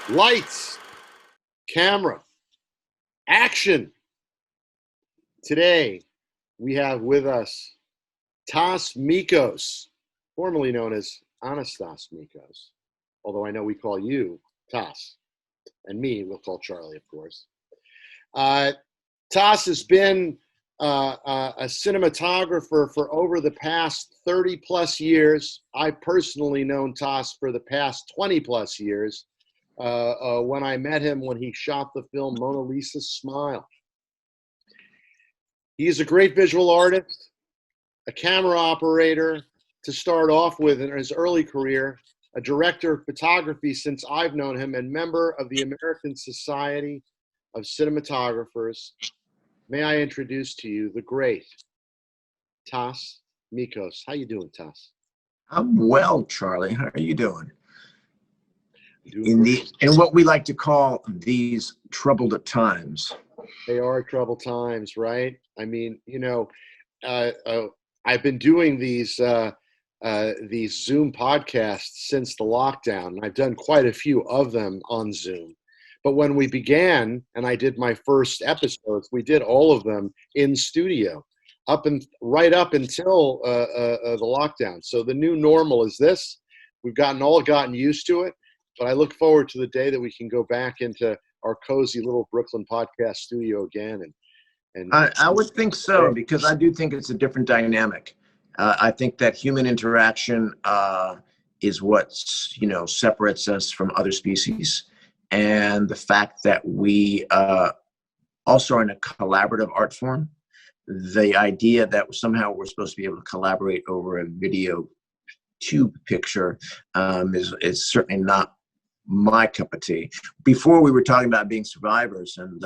Lights, camera, action. Today, we have with us Michos, formerly known as Anastas Michos, although I know we call you Tas, and me, we'll call Charlie, of course. Tas has been a cinematographer for over the past 30 plus years. I've personally known Tas for the past 20 plus years when I met him when he shot the film Mona Lisa's Smile. He's a great visual artist, a camera operator to start off with in his early career, a director of photography since I've known him, and member of the American Society of Cinematographers. May I introduce to you the great Tas Michos. How you doing, Tas? I'm well, Charlie. How are you doing? In what we like to call these troubled times. They are troubled times, right? I mean, you know, I've been doing these Zoom podcasts since the lockdown, and I've done quite a few of them on Zoom. But when we began, and I did my first episodes, we did all of them in studio, right up until the lockdown. So the new normal is this. We've gotten used to it, but I look forward to the day that we can go back into our cozy little Brooklyn podcast studio again. And I would think so, because I do think it's a different dynamic. I think that human interaction is what separates us from other species. And the fact that we also are in a collaborative art form, the idea that somehow we're supposed to be able to collaborate over a video tube picture is certainly not my cup of tea. Before, we were talking about being survivors, and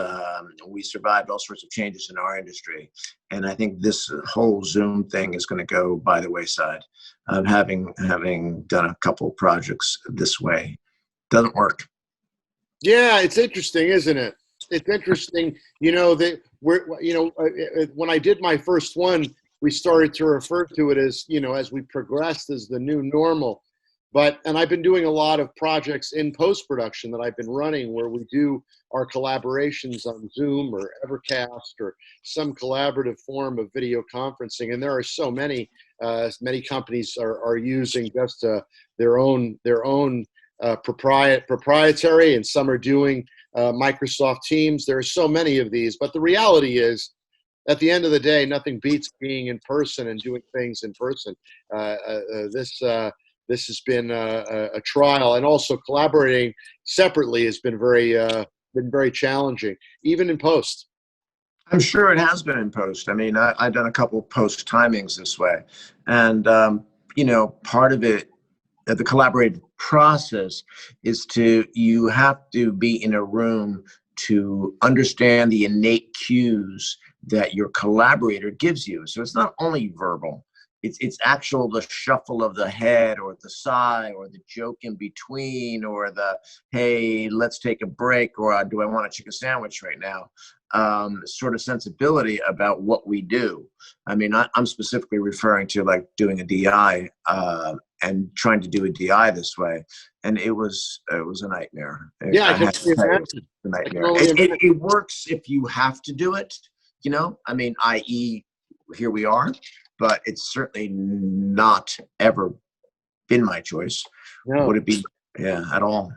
we survived all sorts of changes in our industry. And I think this whole Zoom thing is going to go by the wayside. Having done a couple of projects this way, doesn't work. Yeah, it's interesting, isn't it? It's interesting, that when I did my first one, we started to refer to it as, as we progressed, as the new normal. And I've been doing a lot of projects in post-production that I've been running where we do our collaborations on Zoom or Evercast or some collaborative form of video conferencing. And there are so many companies are using just their own proprietary, and some are doing Microsoft Teams. There are so many of these, but the reality is, at the end of the day, nothing beats being in person and doing things in person. This has been a trial, and also collaborating separately has been very challenging, even in post. I'm sure it has been in post. I mean, I've done a couple of post timings this way, and part of it, the collaborative process, is you have to be in a room to understand the innate cues that your collaborator gives you. So it's not only verbal. It's actual, the shuffle of the head, or the sigh, or the joke in between, or the, hey, let's take a break, or do I want a chicken sandwich right now? Sort of sensibility about what we do. I mean, I'm specifically referring to like doing a DI and trying to do a DI this way. And it was a nightmare. Yeah, I can imagine. A nightmare. It works if you have to do it, I mean, i.e., here we are. But it's certainly not ever been my choice. No. Would it be? Yeah, at all.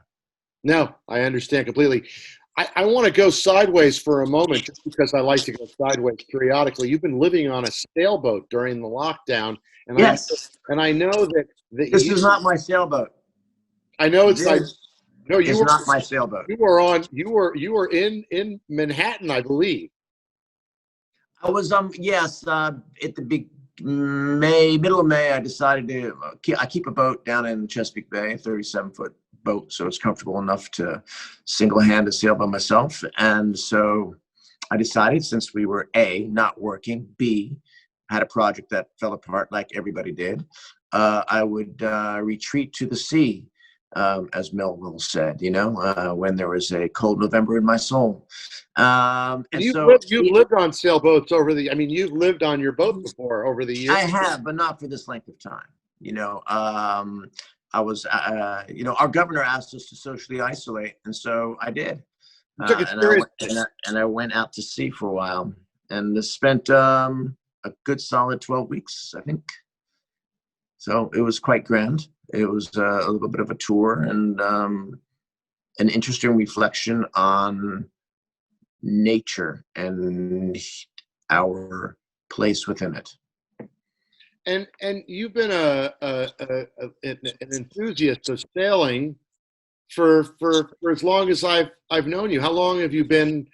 No, I understand completely. I want to go sideways for a moment, just because I like to go sideways periodically. You've been living on a sailboat during the lockdown, and yes, I know that this is not my sailboat. I know it's no, you were not my sailboat. You were in Manhattan, I believe. I was yes, at the middle of May, I decided I keep a boat down in Chesapeake Bay, a 37-foot boat, so it's comfortable enough to single-handed sail by myself. And so I decided, since we were A, not working, B, had a project that fell apart like everybody did, I would retreat to the sea, as Melville said, when there was a cold November in my soul. You've lived on sailboats you've lived on your boat before over the years. I have, but not for this length of time. I was, our governor asked us to socially isolate, and so I did. You took it And seriously. I went out to sea for a while, and spent a good solid 12 weeks, I think. So it was quite grand. It was a little bit of a tour, and an interesting reflection on nature and our place within it. And you've been an enthusiast of sailing for as long as I've known you. How long have you been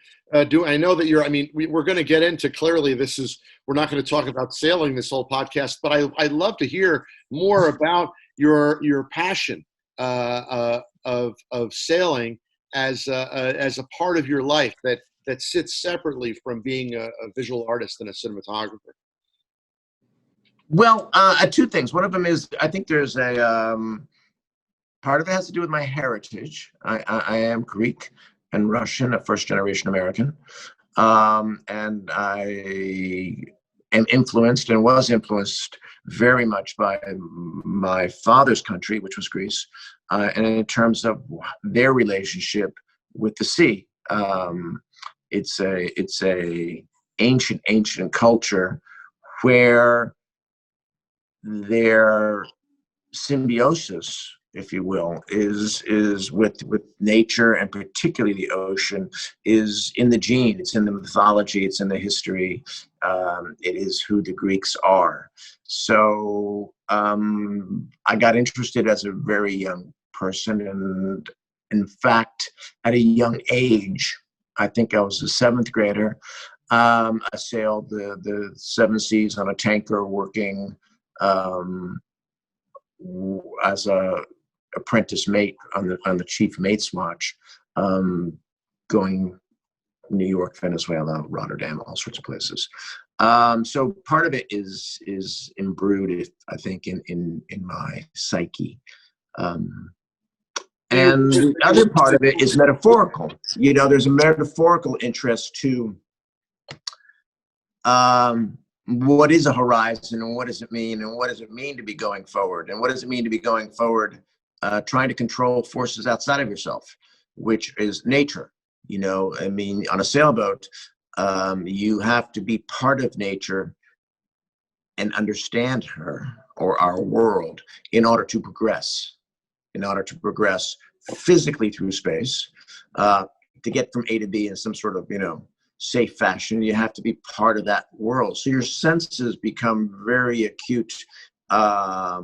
doing? I know that you're. I mean, we're going to get into, clearly this is, we're not going to talk about sailing this whole podcast, but I'd love to hear more about your passion of sailing as a part of your life that sits separately from being a visual artist and a cinematographer. Well, two things. One of them is, I think there's a part of it has to do with my heritage. I am Greek and Russian, a first-generation American, and I am influenced and was influenced very much by my father's country, which was Greece, and in terms of their relationship with the sea. It's a ancient culture where their symbiosis, if you will, is with nature, and particularly the ocean, is in the gene. It's in the mythology. It's in the history. It is who the Greeks are. So I got interested as a very young person, and in fact, at a young age, I think I was a seventh grader. I sailed the seven seas on a tanker, working as a apprentice mate on the chief mate's watch, going New York, Venezuela, Rotterdam, all sorts of places. So part of it is imbrued, I think, in my psyche. And the other part of it is metaphorical. There's a metaphorical interest to what is a horizon, and what does it mean, and what does it mean to be going forward, and what does it mean to be going forward, trying to control forces outside of yourself, which is nature. I mean, on a sailboat, you have to be part of nature and understand her, or our world, in order to progress physically through space, to get from A to B in some sort of, safe fashion. You have to be part of that world. So your senses become very acute, that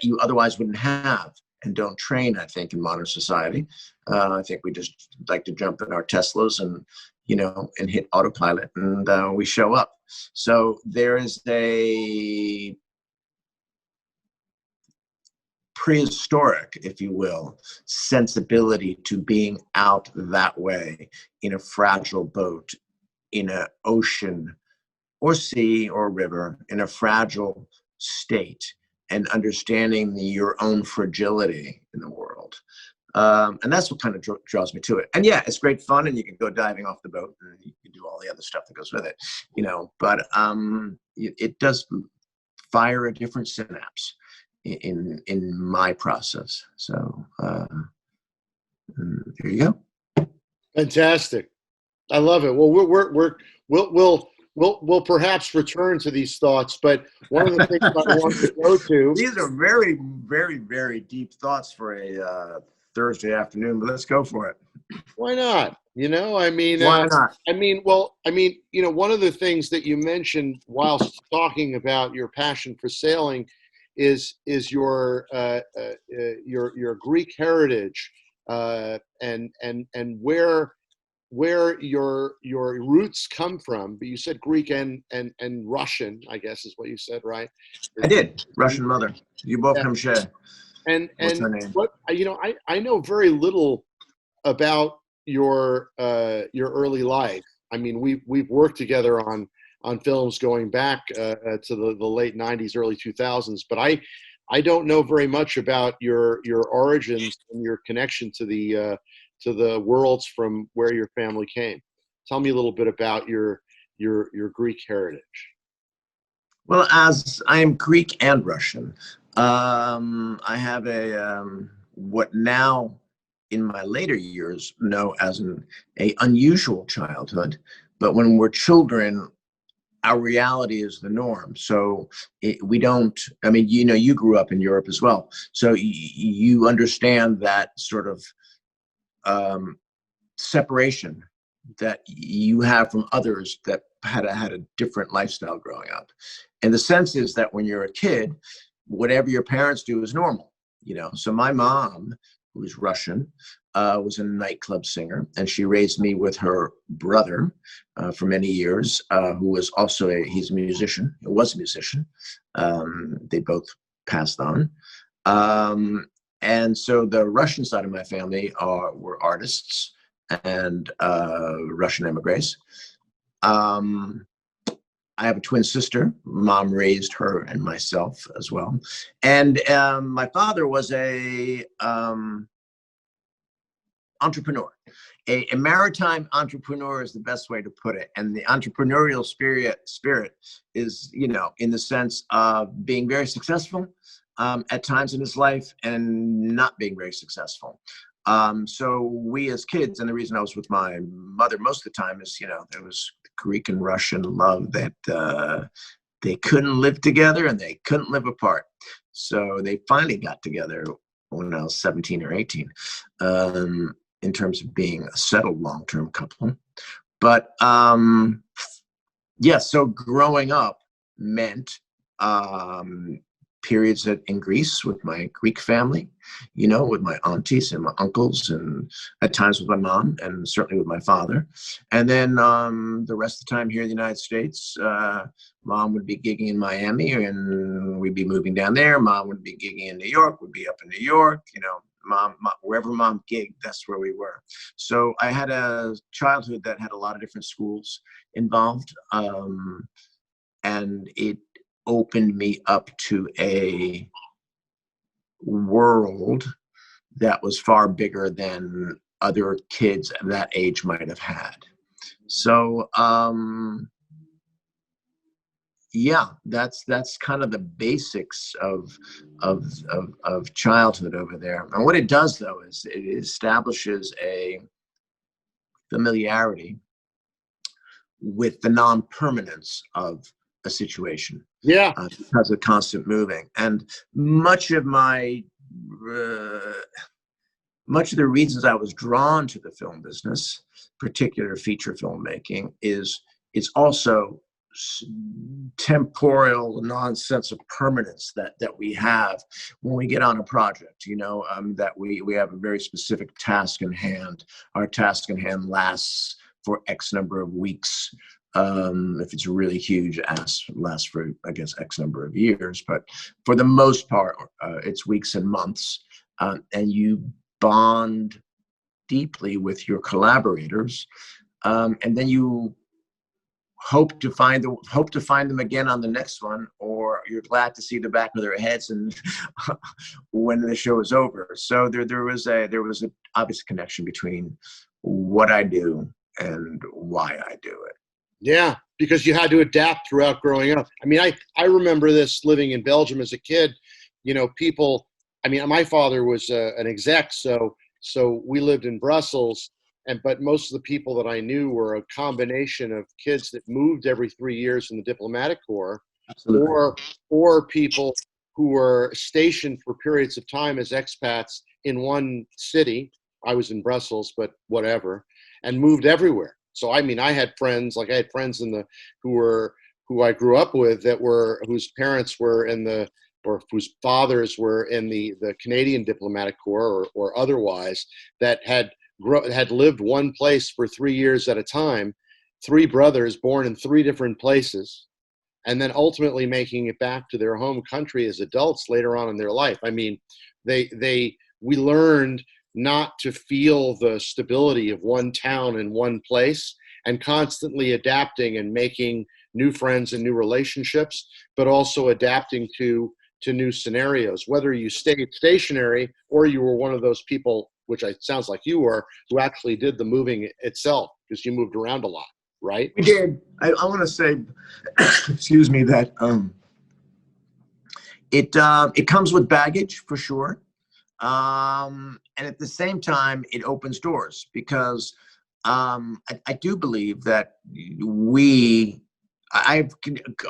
you otherwise wouldn't have and don't train, I think, in modern society. I think we just like to jump in our Teslas and, and hit autopilot, and we show up. So there is a prehistoric, if you will, sensibility to being out that way in a fragile boat, in an ocean or sea or river, in a fragile state, and understanding your own fragility in the world. And that's what kind of draws me to it. And yeah, it's great fun, and you can go diving off the boat, and you can do all the other stuff that goes with it, but it does fire a different synapse in my process. So there you go. Fantastic. I love it. Well, we'll perhaps return to these thoughts, but one of the things I want to go to. These are very, very, very deep thoughts for a Thursday afternoon, but let's go for it. Why not? I mean, why not? One of the things that you mentioned whilst talking about your passion for sailing is your Greek heritage, and where your roots come from. But you said Greek and Russian, I guess is what you said, right? I did. Russian mother. You both come share. And what's her name? What I know very little about your early life. I mean, we've worked together on films going back to the late 90s, early 2000s, but I don't know very much about your origins and your connection to the worlds from where your family came. Tell me a little bit about your Greek heritage. Well, as I am Greek and Russian, I have what now in my later years know as a unusual childhood, but when we're children, our reality is the norm. So we don't, I mean, you grew up in Europe as well. So you understand that sort of separation that you have from others that had a different lifestyle growing up. And the sense is that when you're a kid, whatever your parents do is normal, So my mom, who's Russian, was a nightclub singer, and she raised me with her brother for many years, who was also he's a musician. He was a musician. They both passed on. And so the Russian side of my family were artists and Russian emigres. I have a twin sister. Mom raised her and myself as well. And my father was a entrepreneur. A maritime entrepreneur is the best way to put it. And the entrepreneurial spirit is, in the sense of being very successful at times in his life and not being very successful. So we as kids, and the reason I was with my mother most of the time is, there was Greek and Russian love that they couldn't live together and they couldn't live apart. So they finally got together when I was 17 or 18, in terms of being a settled long-term couple. But so growing up meant periods in Greece with my Greek family, with my aunties and my uncles, and at times with my mom, and certainly with my father. And then the rest of the time here in the United States, mom would be gigging in Miami, and we'd be moving down there. Mom would be gigging in New York, would be up in New York, mom, wherever mom gigged, that's where we were. So I had a childhood that had a lot of different schools involved, and it opened me up to a world that was far bigger than other kids of that age might have had. So that's kind of the basics of childhood over there. And what it does, though, is it establishes a familiarity with the non-permanence of a situation. Yeah. Because of constant moving. And much of the reasons I was drawn to the film business, particular feature filmmaking, is it's also temporal nonsense of permanence that we have when we get on a project, that we have a very specific task in hand. Our task in hand lasts for X number of weeks. If it's really huge, lasts for, I guess, X number of years. But for the most part, it's weeks and months. And you bond deeply with your collaborators. And then you hope to find them again on the next one, or you're glad to see the back of their heads and when the show is over. So there was an obvious connection between what I do and why I do it. Yeah, because you had to adapt throughout growing up. I mean, I remember this living in Belgium as a kid. People. I mean, my father was an exec, so we lived in Brussels, but most of the people that I knew were a combination of kids that moved every 3 years in the diplomatic corps, or people who were stationed for periods of time as expats in one city. I was in Brussels, but whatever, and moved everywhere. So I mean, I had friends who I grew up with whose parents were or whose fathers were in the Canadian diplomatic corps or otherwise, that had lived one place for 3 years at a time, 3 brothers born in 3 different places, and then ultimately making it back to their home country as adults later on in their life. I mean, we learned not to feel the stability of one town and one place, and constantly adapting and making new friends and new relationships, but also adapting to new scenarios, whether you stayed stationary or you were one of those people, which it sounds like you were, who actually did the moving itself, because you moved around a lot, right? We did. I want to say, excuse me, that It comes with baggage for sure. And at the same time, it opens doors because I do believe that I've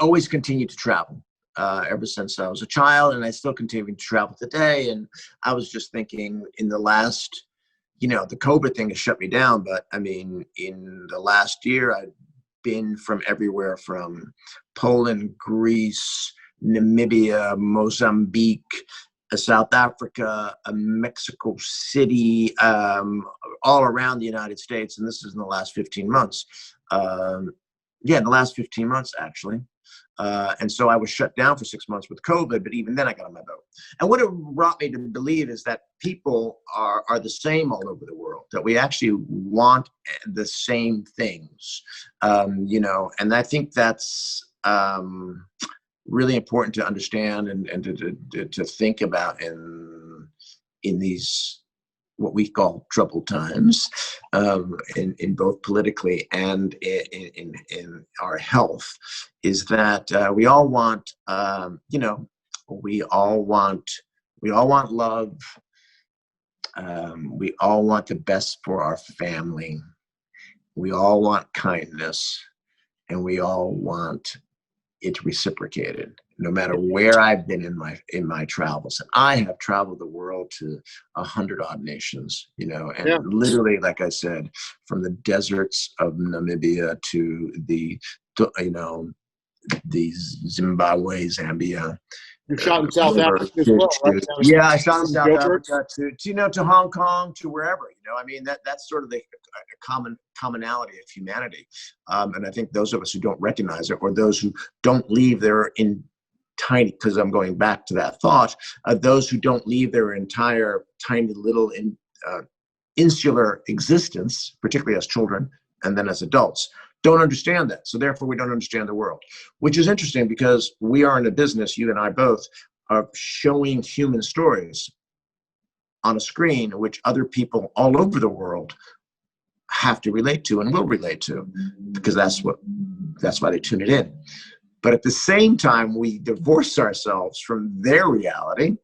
always continued to travel ever since I was a child, and I still continue to travel today. And I was just thinking in the last, the COVID thing has shut me down, but I mean, in the last year, I've been from everywhere from Poland, Greece, Namibia, Mozambique, South Africa, Mexico City, all around the United States. And this is in the last 15 months. In the last 15 months, actually. And so I was shut down for 6 months with COVID, but even then I got on my boat. And what it brought me to believe is that people are the same all over the world, that we actually want the same things, and I think that's really important to understand and to think about in these what we call troubled times, in both politically and in our health, is that we all want we all want love. We all want the best for our family. We all want kindness, and we all want it reciprocated, no matter where I've been in my travels. And I have traveled the world to 100-odd nations, and literally, like I said, from the deserts of Namibia to the Zimbabwe, Zambia. You shot in South Africa as well, right? Yeah, I shot in South Africa to Hong Kong, to wherever. I mean, that's sort of the commonality of humanity. And I think those of us who don't recognize it, or those who don't leave their because I'm going back to that thought, those who don't leave their entire tiny little insular existence, particularly as children and then as adults, don't understand that. So therefore, we don't understand the world, which is interesting because we are in a business, you and I both, of showing human stories on a screen, which other people all over the world have to relate to and will relate to, because that's why they tune it in. But at the same time, we divorce ourselves from their reality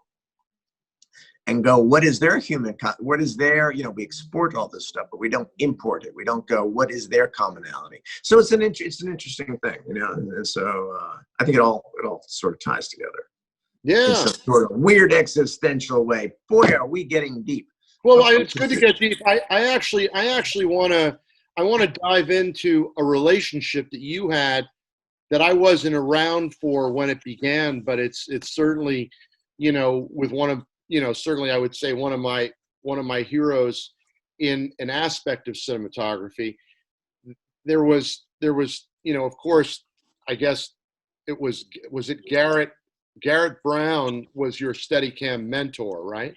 and go, what is their what is their, we export all this stuff, but we don't import it. We don't go, what is their commonality? So it's an interesting thing, and so I think it all sort of ties together. Yeah. In some sort of weird existential way. Boy, are we getting deep. Well, it's good to get deep. I actually want to dive into a relationship that you had that I wasn't around for when it began, but it's certainly, with one of, certainly I would say one of my heroes in an aspect of cinematography. There was, of course, I guess was it Garrett Brown was your Steadicam mentor, right?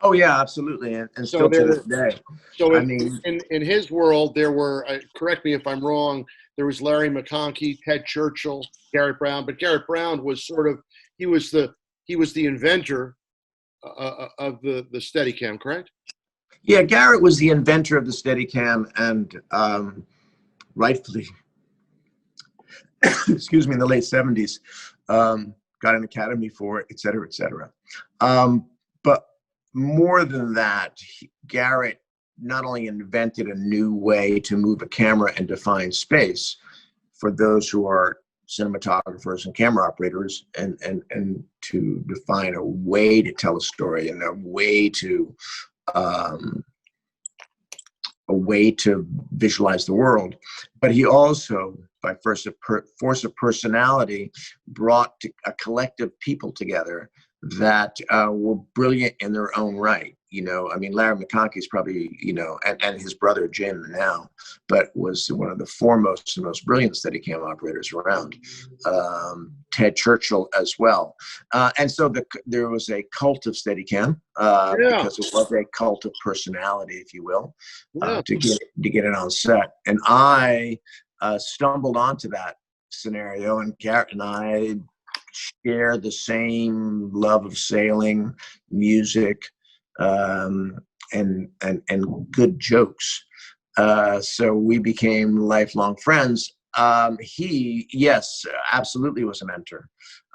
Oh yeah, absolutely, and so still to this day. So in his world, there were, correct me if I'm wrong, there was Larry McConkey, Ted Churchill, Garrett Brown, but Garrett Brown was he was the inventor of the Steadicam, correct? Yeah, Garrett was the inventor of the Steadicam, and rightfully, excuse me, in the late 70s, got an academy for it, et cetera, et cetera. But more than that, Garrett not only invented a new way to move a camera and define space for those who are cinematographers and camera operators, and to define a way to tell a story and a way to visualize the world, but he also, by force of personality, brought a collective people together that were brilliant in their own right. I mean, Larry McConkey is probably, and his brother Jim now, but was one of the foremost and most brilliant Steadicam operators around. Ted Churchill as well. And so there was a cult of Steadicam, because it was a cult of personality, if you will, to get it on set. And I stumbled onto that scenario, and Garrett and I share the same love of sailing, music, and good jokes. So we became lifelong friends. He, yes, absolutely was a mentor.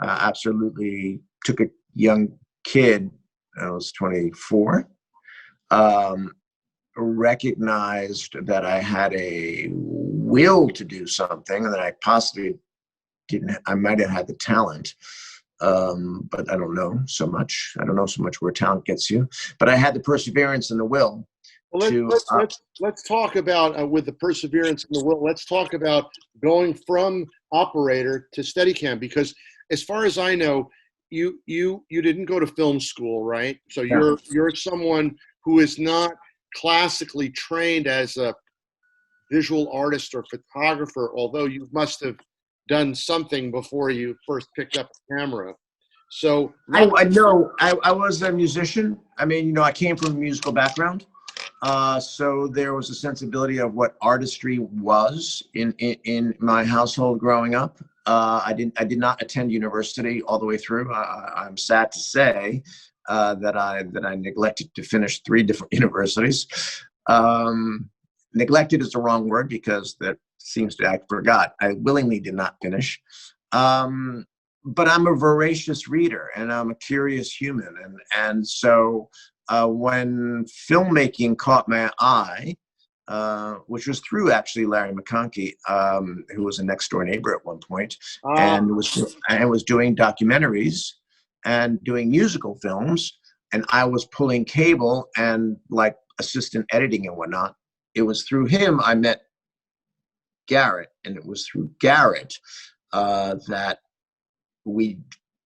Absolutely took a young kid, I was 24, recognized that I had a will to do something, and that I possibly didn't. I might have had the talent, but I don't know so much. I don't know so much where talent gets you, but I had the perseverance and the will. Well, to. let's talk about with the perseverance and the will. Let's talk about going from operator to Steadicam, because as far as I know, you didn't go to film school, right? So you're someone who is not classically trained as a visual artist or photographer, although you must have done something before you first picked up a camera. So I know I was a musician. I mean, you know, I came from a musical background. So there was a sensibility of what artistry was in my household growing up. I did not attend university all the way through. I'm sad to say that I neglected to finish 3 different universities. Neglected is the wrong word, because that seems to I forgot. I willingly did not finish. But I'm a voracious reader, and I'm a curious human, and so. When filmmaking caught my eye, which was through actually Larry McConkey, who was a next door neighbor at one point, and was doing documentaries and doing musical films, and I was pulling cable and like assistant editing and whatnot. It was through him I met Garrett, and it was through Garrett that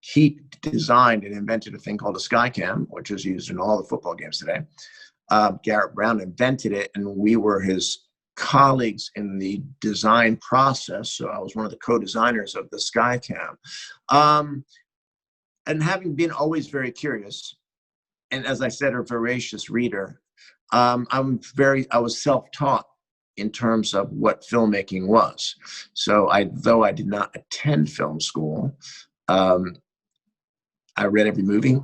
he designed and invented a thing called a Skycam, which is used in all the football games today. Garrett Brown invented it, and we were his colleagues in the design process. So I was one of the co-designers of the Skycam. And having been always very curious, and as I said, a voracious reader, I was self-taught in terms of what filmmaking was. So though I did not attend film school, I read every movie,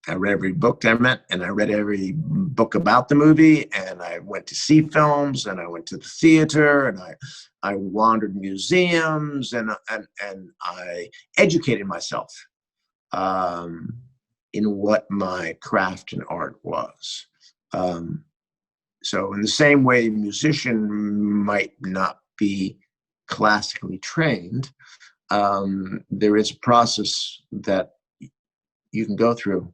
I read every book I met, and I read every book about the movie, and I went to see films, and I went to the theater, and I wandered museums, and I educated myself in what my craft and art was. So in the same way, a musician might not be classically trained, there is a process that you can go through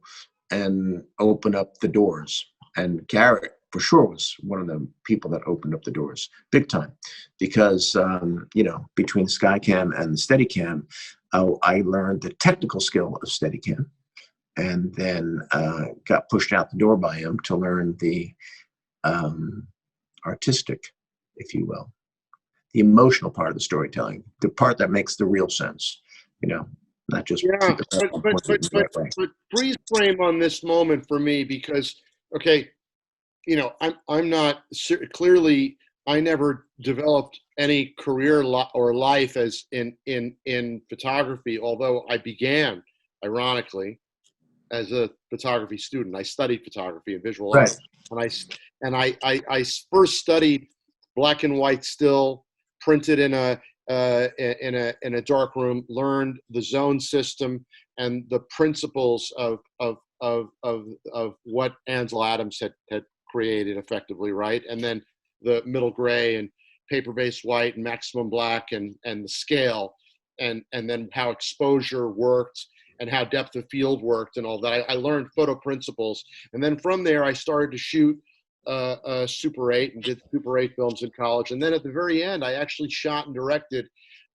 and open up the doors. And Garrett, for sure, was one of the people that opened up the doors big time, because, you know, between Skycam and Steadicam, I learned the technical skill of Steadicam, and then got pushed out the door by him to learn the artistic, if you will, the emotional part of the storytelling, the part that makes the real sense, you know. Not just but freeze frame on this moment for me, because okay, you know, I'm not clearly, I never developed any career or life as in photography, although I began ironically as a photography student. I studied photography and visual art, and I first studied black and white still, printed in a dark room, learned the zone system and the principles of what Ansel Adams had created effectively, right? And then the middle gray and paper-based white and maximum black and the scale, and then how exposure worked and how depth of field worked and all that. I learned photo principles, and then from there I started to shoot Super 8 and did Super 8 films in college. And then at the very end, I actually shot and directed,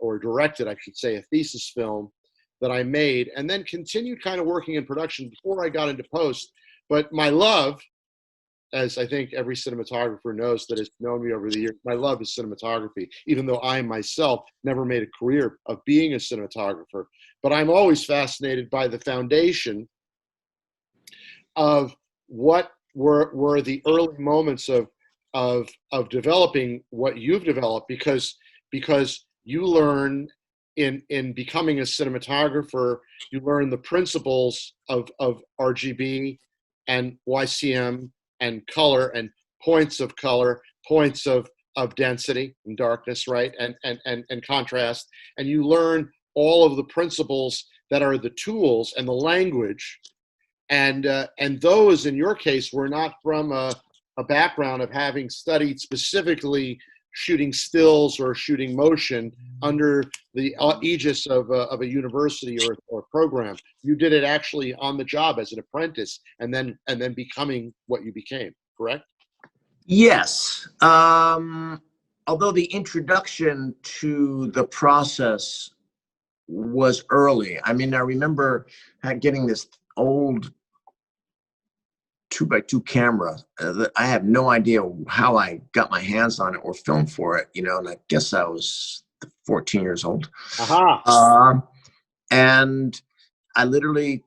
I should say, a thesis film that I made, and then continued kind of working in production before I got into post. But my love, as I think every cinematographer knows that has known me over the years, my love is cinematography, even though I myself never made a career of being a cinematographer. But I'm always fascinated by the foundation of what were the early moments of developing what you've developed, because you learn in becoming a cinematographer, you learn the principles of RGB and YCM and color and points of color, points of density and darkness, right? And contrast. And you learn all of the principles that are the tools and the language. And those, in your case, were not from a background of having studied specifically shooting stills or shooting motion under the aegis of a university or program. You did it actually on the job as an apprentice, and then becoming what you became, correct? Yes. Although the introduction to the process was early. I mean, I remember getting this old 2x2 camera that I have no idea how I got my hands on it or filmed for it, and I guess I was 14 years old. And I literally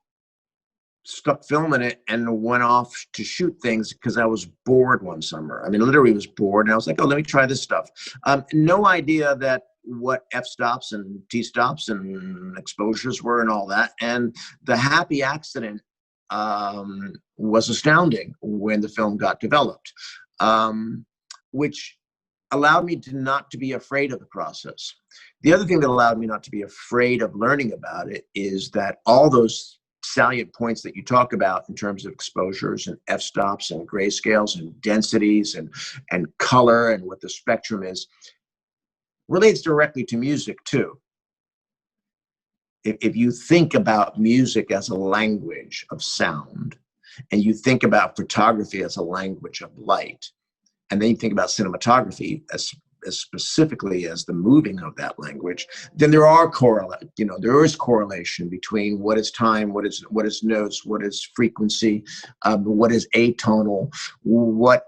stuck filming it and went off to shoot things because I was bored one summer. I mean, literally was bored, and I was like, oh, let me try this stuff. No idea that what f-stops and t-stops and exposures were and all that. And the happy accident was astounding when the film got developed, which allowed me not to be afraid of the process. The other thing that allowed me not to be afraid of learning about it is that all those salient points that you talk about in terms of exposures and f-stops and grayscales and densities and color and what the spectrum is relates directly to music too. If you think about music as a language of sound, and you think about photography as a language of light, and then you think about cinematography as specifically as the moving of that language, then there is correlation between what is time, what is notes, what is frequency, what is atonal, what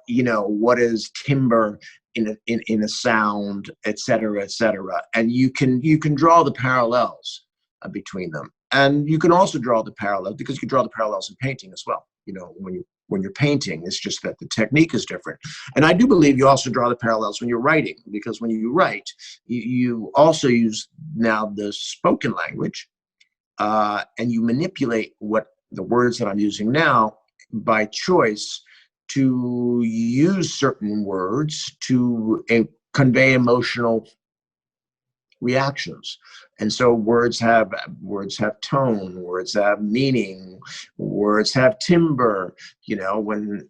is timbre in a sound, et cetera, and you can draw the parallels between them. And you can also draw the parallels, because you can draw the parallels in painting as well. When you're painting, it's just that the technique is different. And I do believe you also draw the parallels when you're writing, because when you write, you also use now the spoken language, and you manipulate what the words that I'm using now by choice to use certain words to convey emotional reactions. And so words have tone, words have meaning, words have timbre. When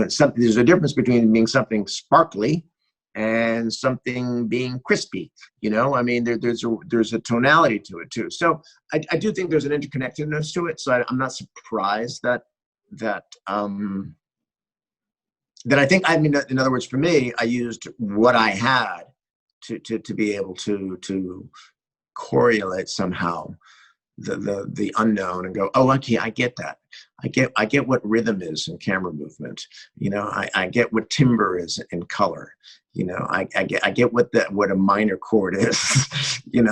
something, there's a difference between being something sparkly and something being crispy. I mean, there's a tonality to it too. So I do think there's an interconnectedness to it. So I'm not surprised that I think, in other words, for me, I used what I had to be able to correlate somehow the unknown and go, oh, okay, I get that. I get what rhythm is in camera movement. I get what timbre is in color. I get what a minor chord is, in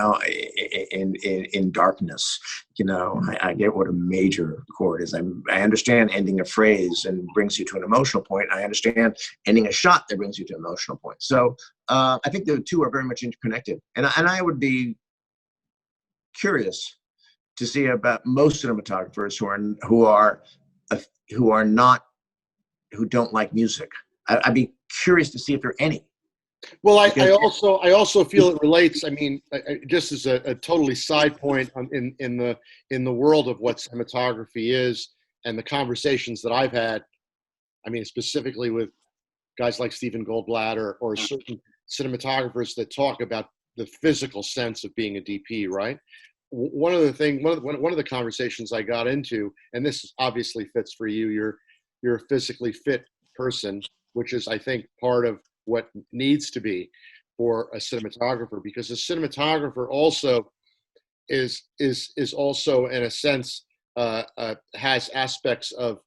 darkness. I get what a major chord is. I understand ending a phrase and brings you to an emotional point. I understand ending a shot that brings you to an emotional point. So I think the two are very much interconnected. And I would be curious to see about most cinematographers who don't like music. I'd be curious to see if there are any. Well, I also feel it relates. I mean, just as a totally side point in the world of what cinematography is, and the conversations that I've had, I mean, specifically with guys like Stephen Goldblatt or certain cinematographers that talk about the physical sense of being a DP, right? One of the conversations I got into, and this obviously fits for you, you're a physically fit person, which is, I think, part of what needs to be for a cinematographer, because a cinematographer also is also, in a sense, has aspects of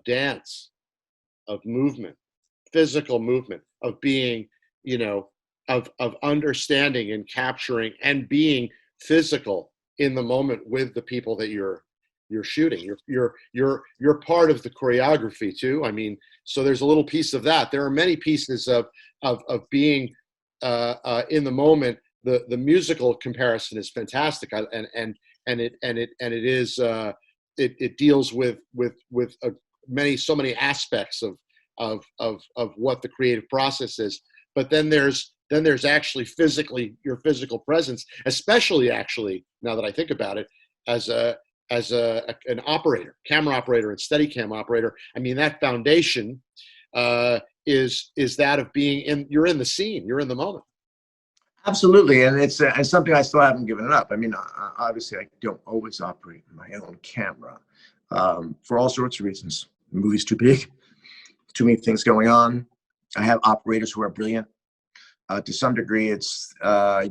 dance, of movement, physical movement, of being, of understanding and capturing and being physical in the moment with the people that you're shooting. You're part of the choreography too. I mean, so there's a little piece of that. There are many pieces of being in the moment. The musical comparison is fantastic, and it deals with so many aspects of what the creative process is. But then there's then there's actually physically your physical presence, especially actually, now that I think about it, as an operator, camera operator and Steadicam operator. I mean, that foundation is that of being you're in the scene, you're in the moment. Absolutely, and it's something I still haven't given up. I mean, obviously, I don't always operate my own camera for all sorts of reasons. The movie's too big, too many things going on. I have operators who are brilliant. To some degree, it's okay,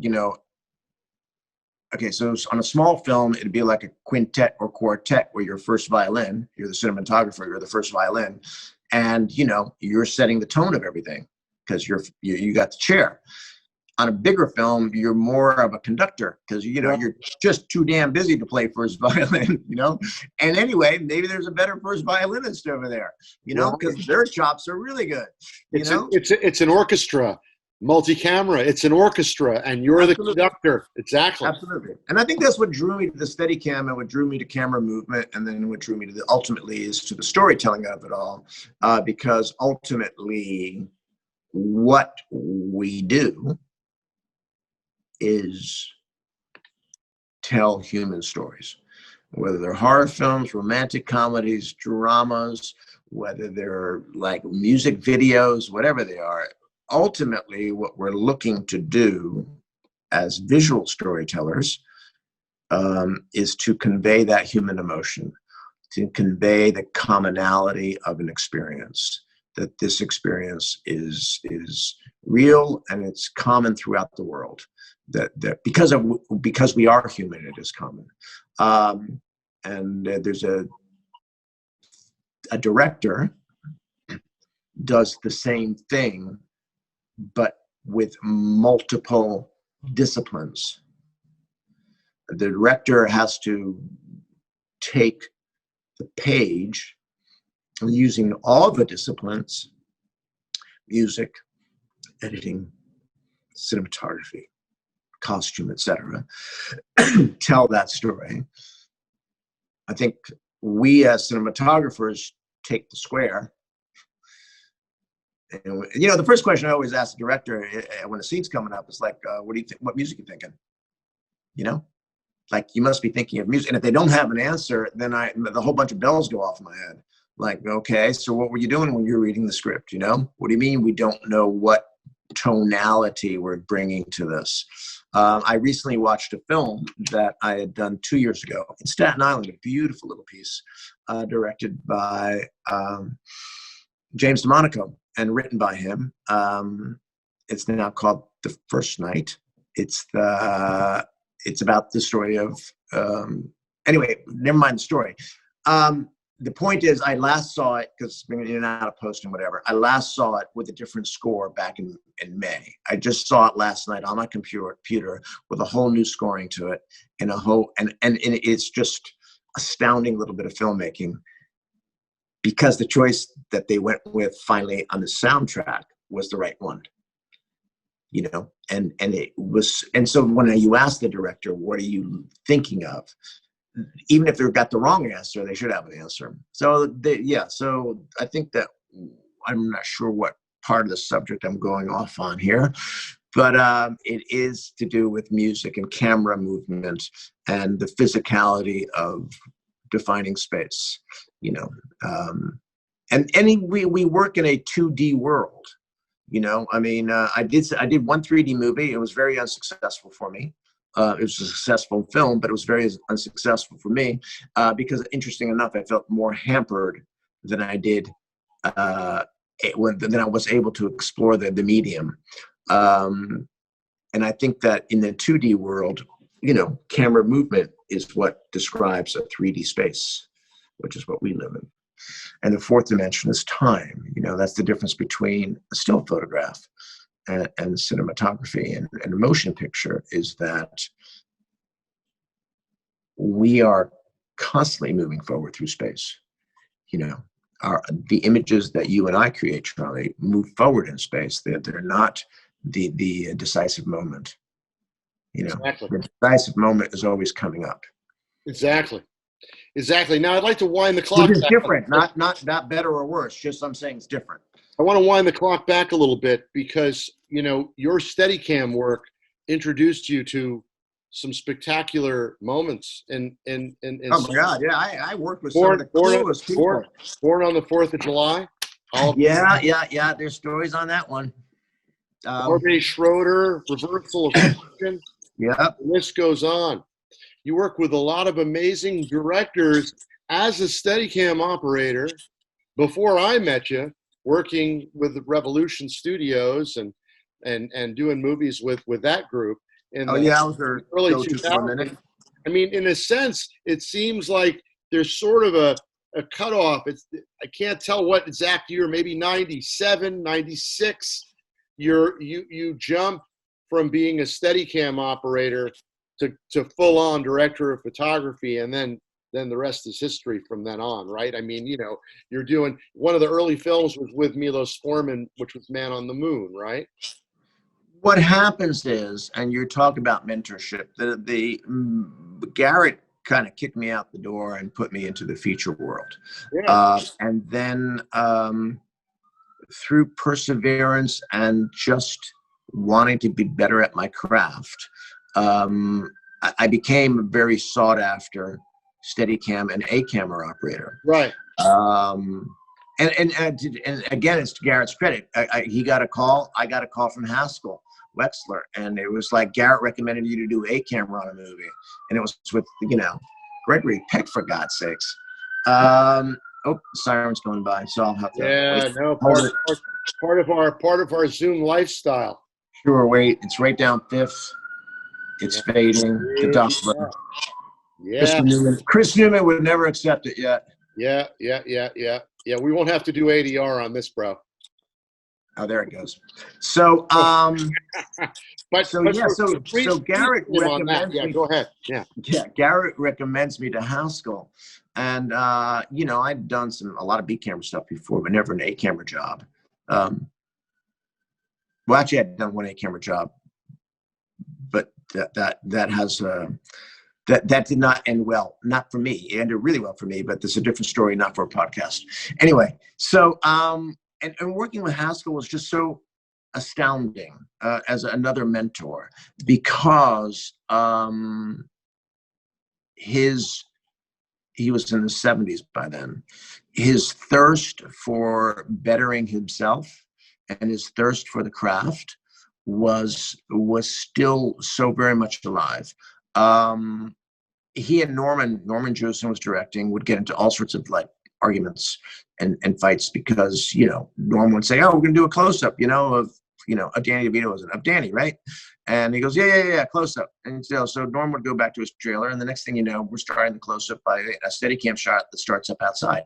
so on a small film, it'd be like a quintet or quartet where you're first violin, you're the cinematographer, you're the first violin, and you're setting the tone of everything because you got the chair. On a bigger film, you're more of a conductor because you're just too damn busy to play first violin, And anyway, maybe there's a better first violinist over there, because their chops are really good. It's an orchestra. Multi-camera, it's an orchestra, and you're Absolutely. The conductor. Exactly. Absolutely. And I think that's what drew me to the Steadicam, and what drew me to camera movement, and then what drew me to ultimately is to the storytelling of it all, because ultimately what we do is tell human stories, whether they're horror films, romantic comedies, dramas, whether they're like music videos, whatever they are. Ultimately, what we're looking to do as visual storytellers is to convey that human emotion, to convey the commonality of an experience, that this experience is real and it's common throughout the world. That because we are human, it is common. And there's a director does the same thing, but with multiple disciplines. The director has to take the page using all the disciplines, music, editing, cinematography, costume, etc., tell that story. I think we as cinematographers take the square. And, the first question I always ask the director when a scene's coming up is like, what do you think? What music are you thinking? Like you must be thinking of music. And if they don't have an answer, then the whole bunch of bells go off in my head. Like, okay, so what were you doing when you were reading the script? What do you mean we don't know what tonality we're bringing to this? I recently watched a film that I had done 2 years ago in Staten Island, a beautiful little piece directed by James DeMonico and written by him. It's now called The First Night. It's about the story of anyway, never mind the story. The point is, I last saw it because in and out of post and whatever. I last saw it with a different score back in May. I just saw it last night on my computer with a whole new scoring to it, and it's just astounding little bit of filmmaking. Because the choice that they went with finally on the soundtrack was the right one, and it was. And so when you ask the director, what are you thinking of? Even if they've got the wrong answer, they should have an answer. So so I think that I'm not sure what part of the subject I'm going off on here, but it is to do with music and camera movement and the physicality of defining space, and we work in a 2D world, I did one 3D movie. It was very unsuccessful for me. It was a successful film, but it was very unsuccessful for me because, interesting enough, I felt more hampered than I did than I was able to explore the medium. And I think that in the 2D world, camera movement is what describes a 3D space, which is what we live in. And the fourth dimension is time. That's the difference between a still photograph and cinematography and a motion picture, is that we are constantly moving forward through space. The images that you and I create, Charlie, move forward in space. They're not the decisive moment. Exactly. The decisive moment is always coming up. Exactly. Now I'd like to wind the clock. Which is different, not better or worse. Just I'm saying it's different. I want to wind the clock back a little bit because, you know, your Steadicam work introduced you to some spectacular moments Oh my God, yeah, I worked with some of born, the born, coolest people. born on the 4th of July. Yeah. There's stories on that one. Harvey Schroeder, Reversal of Fortune. Yep. The list goes on. You work with a lot of amazing directors as a Steadicam operator. Before I met you, working with the Revolution Studios and doing movies with that group in the I was their early go-to for a minute. 2000s. I mean, in a sense, it seems like there's sort of a cutoff. I can't tell what exact year, maybe 97, 96. You jump from being a Steadicam operator to full-on director of photography, and then the rest is history from then on, right? I mean, you know, you're doing one of the early films was with Milos Forman, which was Man on the Moon, right? What happens is, and you're talking about mentorship, the Garrett kind of kicked me out the door and put me into the feature world. Yeah. And then through perseverance and just wanting to be better at my craft, I became a very sought after Steadicam and A camera operator. Right. And again, it's to Garrett's credit. He got a call. I got a call from Haskell Wexler, and it was like, Garrett recommended you to do A camera on a movie, and it was with, you know, Gregory Peck, for God's sakes. Oh, the siren's going by, so I'll have to. Yeah, wait. no, part of our Zoom lifestyle. Sure, wait. It's right down Fifth. It's fading. The ducks. Yeah. Chris Newman would never accept it yet. Yeah. We won't have to do ADR on this, bro. Oh, there it goes. So, so Garrett recommends me. Go ahead. Yeah, Garrett recommends me to Haskell, and you know, I'd done a lot of B camera stuff before, but never an A camera job. Well, actually, I'd done one A camera job, but that has that did not end well. Not for me. It ended really well for me, but this is a different story, not for a podcast. Anyway, so and working with Haskell was just so astounding as another mentor, because he was in the 70s by then. His thirst for bettering himself and his thirst for the craft was still so very much alive. He and Norman Jewison was directing, would get into all sorts of like arguments and fights, because, you know, Norman would say, oh, we're gonna do a close-up, you know, of Danny DeVito, of Danny, right? And he goes, yeah, close-up. And so Norman would go back to his trailer, and the next thing you know, we're starting the close-up by a Steadicam shot that starts up outside,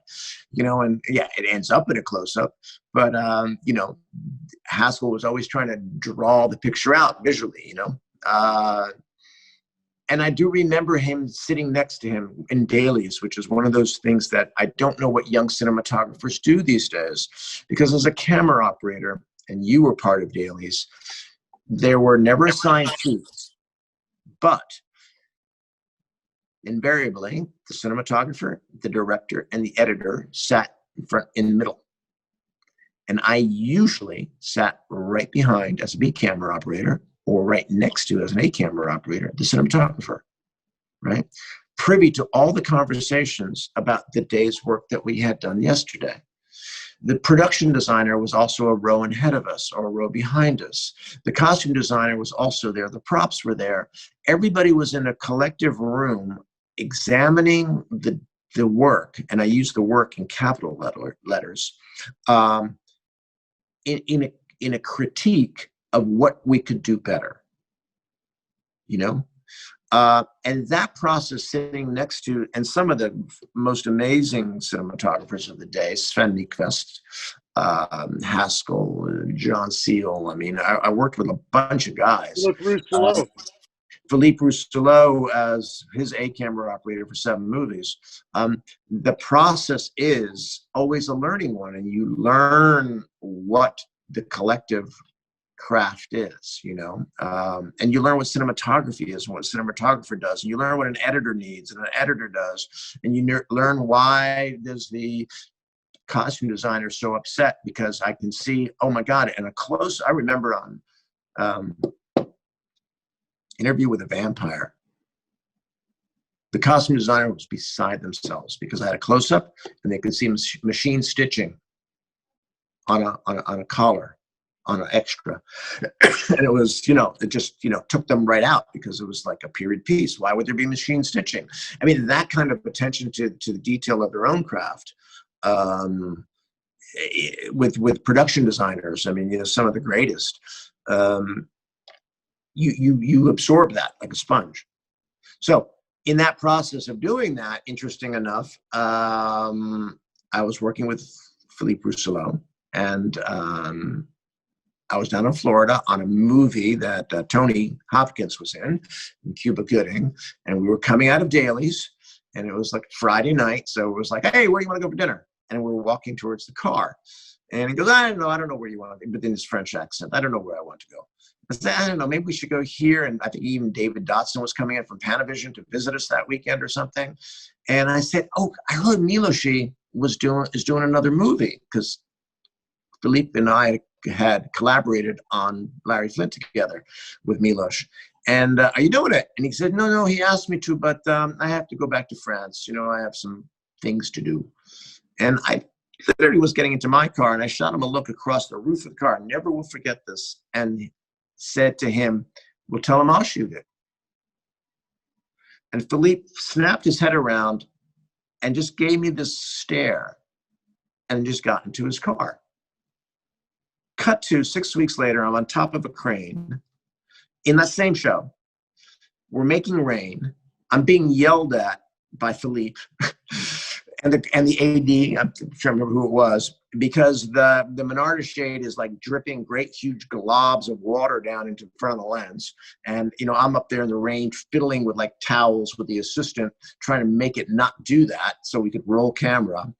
you know, and yeah, it ends up in a close-up, but you know, Haskell was always trying to draw the picture out visually, you know. And I do remember him sitting next to him in dailies, which is one of those things that I don't know what young cinematographers do these days, because as a camera operator, and you were part of dailies, there were never assigned shoots, but invariably the cinematographer, the director, and the editor sat in the middle. And I usually sat right behind as a B camera operator, or right next to as an A camera operator, the cinematographer, right? Privy to all the conversations about the day's work that we had done yesterday. The production designer was also a row ahead of us or a row behind us. The costume designer was also there. The props were there. Everybody was in a collective room examining the work, and I use the work in capital letters, in a critique of what we could do better, you know? And that process, sitting next to, and some of the most amazing cinematographers of the day, Sven Nykvist, Haskell, John Seal. I mean, I worked with a bunch of guys. Philippe Rousselot as his A camera operator for 7 movies. The process is always a learning one, and you learn what the collective craft is, you know, and you learn what cinematography is and what a cinematographer does, and you learn what an editor needs and an editor does, and you learn why does the costume designer so upset because I can see, oh my God, and I remember on Interview with a Vampire, the costume designer was beside themselves because I had a close-up and they could see machine stitching on a collar, on an extra. And it was, it just, took them right out because it was like a period piece. Why would there be machine stitching? I mean, that kind of attention to the detail of their own craft. With production designers, I mean, some of the greatest, you absorb that like a sponge. So in that process of doing that, interesting enough, I was working with Philippe Rousselot, and I was down in Florida on a movie that Tony Hopkins was in Cuba Gooding, and we were coming out of dailies, and it was like Friday night, so it was like, hey, where do you want to go for dinner? And we were walking towards the car, and he goes, I don't know where you want to go, but in his French accent, I don't know where I want to go. I said, I don't know, maybe we should go here. And I think even David Dotson was coming in from Panavision to visit us that weekend or something. And I said, oh, I heard Milos is doing another movie, because Philippe and I had collaborated on Larry Flint together with Milos. And are you doing it? And he said, no, he asked me to, but I have to go back to France. I have some things to do. And I literally was getting into my car, and I shot him a look across the roof of the car. I never will forget this. And said to him, well, tell him I'll shoot it. And Philippe snapped his head around and just gave me this stare and just got into his car. Cut to 6 weeks later, I'm on top of a crane in that same show. We're making rain. I'm being yelled at by Philippe and the AD, I'm trying to remember who it was, because the Monarda shade is like dripping great huge globs of water down into front of the lens. And, I'm up there in the rain fiddling with like towels with the assistant, trying to make it not do that so we could roll camera.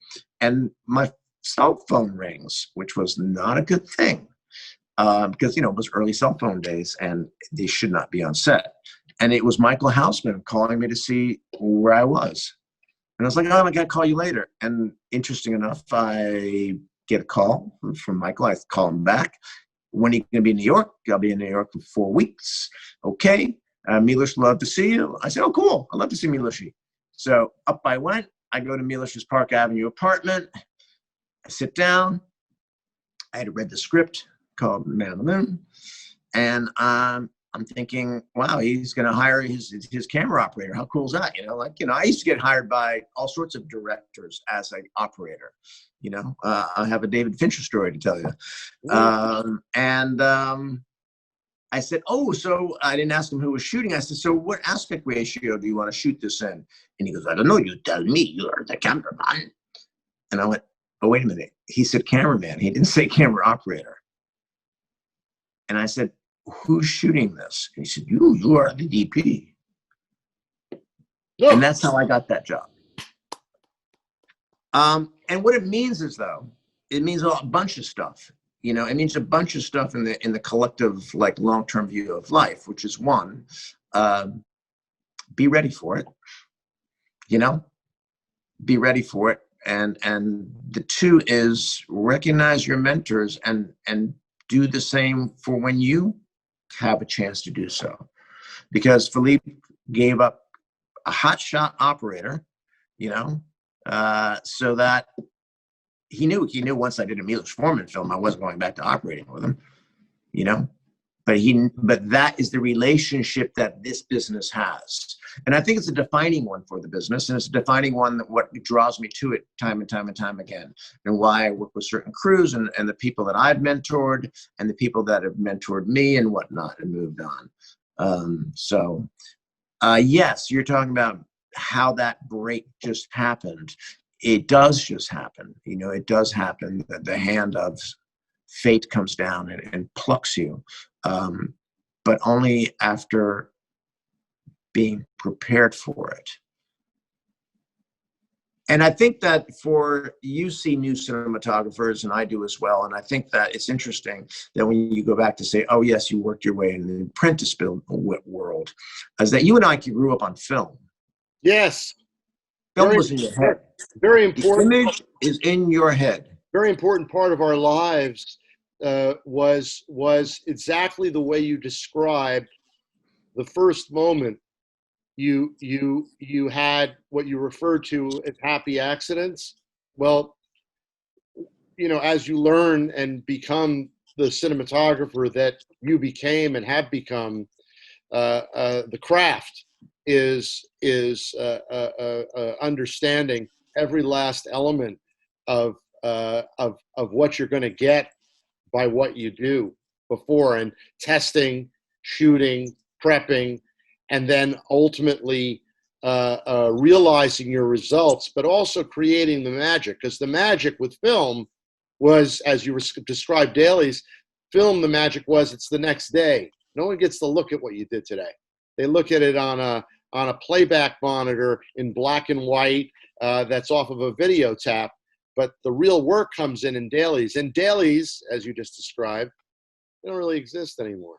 And my cell phone rings, which was not a good thing, because, it was early cell phone days and they should not be on set. And it was Michael Hausman calling me to see where I was. And I was like, oh, I got to call you later. And interesting enough, I get a call from Michael. I call him back. When are you going to be in New York? I'll be in New York for 4 weeks. Okay. Milos, love to see you. I said, oh, cool. I'd love to see Milos. So up I went. I go to Milos's Park Avenue apartment. I sit down. I had read the script called Man on the Moon. And I'm thinking, wow, he's going to hire his camera operator. How cool is that? I used to get hired by all sorts of directors as an operator. I have a David Fincher story to tell you. I said, oh, so I didn't ask him who was shooting. I said, so what aspect ratio do you want to shoot this in? And he goes, I don't know. You tell me. You're the cameraman. And I went, oh, wait a minute. He said cameraman. He didn't say camera operator. And I said, who's shooting this? And he said, you are the DP. Oh. And that's how I got that job. And what it means is, though, it means a bunch of stuff. It means a bunch of stuff in the collective, like, long-term view of life, which is one, be ready for it. Be ready for it. And the two is recognize your mentors and do the same for when you have a chance to do so. Because Philippe gave up a hotshot operator, so that he knew once I did a Milos Forman film, I wasn't going back to operating with him, but that is the relationship that this business has. And I think it's a defining one for the business, and it's a defining one that what draws me to it time and time and time again, and why I work with certain crews and the people that I've mentored and the people that have mentored me and whatnot and moved on. Yes, you're talking about how that break just happened. It does just happen. It does happen that the hand of fate comes down and plucks you, but only after being prepared for it. And I think that you see new cinematographers, and I do as well. And I think that it's interesting that when you go back to say, oh, yes, you worked your way in the apprentice world, is that you and I grew up on film. Yes. film was in your very, head. very The important. image is in your head. Very important part of our lives was exactly the way you described the first moment you had what you referred to as happy accidents. Well, as you learn and become the cinematographer that you became and have become, the craft is understanding every last element of what you're going to get by what you do before, and testing, shooting, prepping, and then ultimately realizing your results, but also creating the magic. Because the magic with film was, as you described dailies, film, the magic was it's the next day. No one gets to look at what you did today. They look at it on a playback monitor in black and white that's off of a video tap. But the real work comes in dailies. And dailies, as you just described, they don't really exist anymore.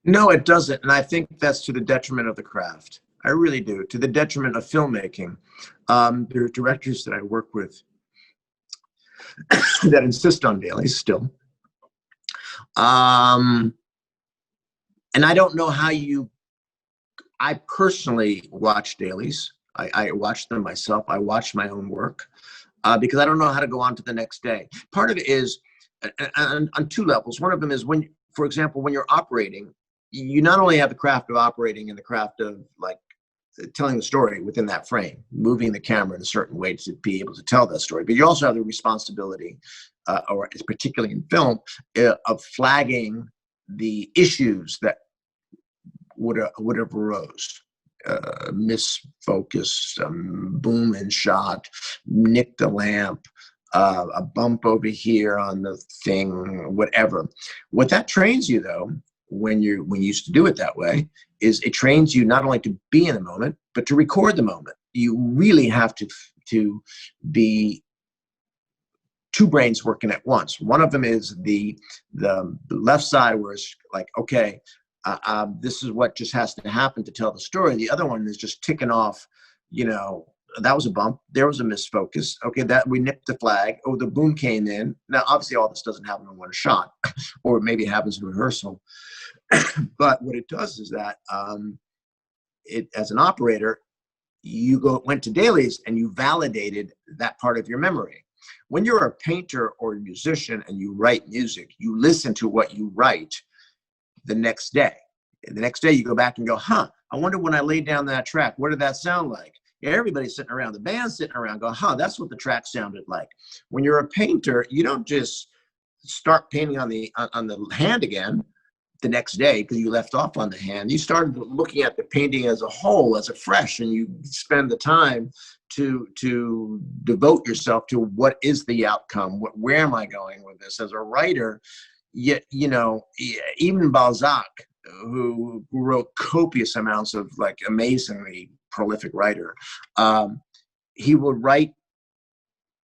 No, it doesn't. And I think that's to the detriment of the craft. I really do, to the detriment of filmmaking. There are directors that I work with that insist on dailies still. And I don't know how I personally watch dailies. I watch them myself. I watch my own work because I don't know how to go on to the next day. Part of it is on two levels. One of them is when, for example, when you're operating, you not only have the craft of operating and the craft of like telling the story within that frame, moving the camera in a certain way to be able to tell that story, but you also have the responsibility, or particularly in film, of flagging the issues that would have arose. Misfocus, boom in shot, nick the lamp, a bump over here on the thing, whatever. What that trains you, though, when you used to do it that way, is it trains you not only to be in the moment, but to record the moment. You really have to be two brains working at once. One of them is the left side, where it's like, okay, this is what just has to happen to tell the story. The other one is just ticking off, that was a bump. There was a misfocus. Okay, that we nipped the flag. Oh, the boom came in. Now, obviously, all this doesn't happen in one shot, or maybe it happens in rehearsal. But what it does is that as an operator, you went to dailies and you validated that part of your memory. When you're a painter or a musician and you write music, you listen to what you write the next day. The next day you go back and go, I wonder when I laid down that track, what did that sound like? Yeah, everybody's sitting around, the band's sitting around going, that's what the track sounded like. When you're a painter, you don't just start painting on the hand again the next day because you left off on the hand. You started looking at the painting as a whole, as a fresh, and you spend the time to devote yourself to what is the outcome, where am I going with this? As a writer, yet, even Balzac, who wrote copious amounts of like amazingly prolific writer, he would write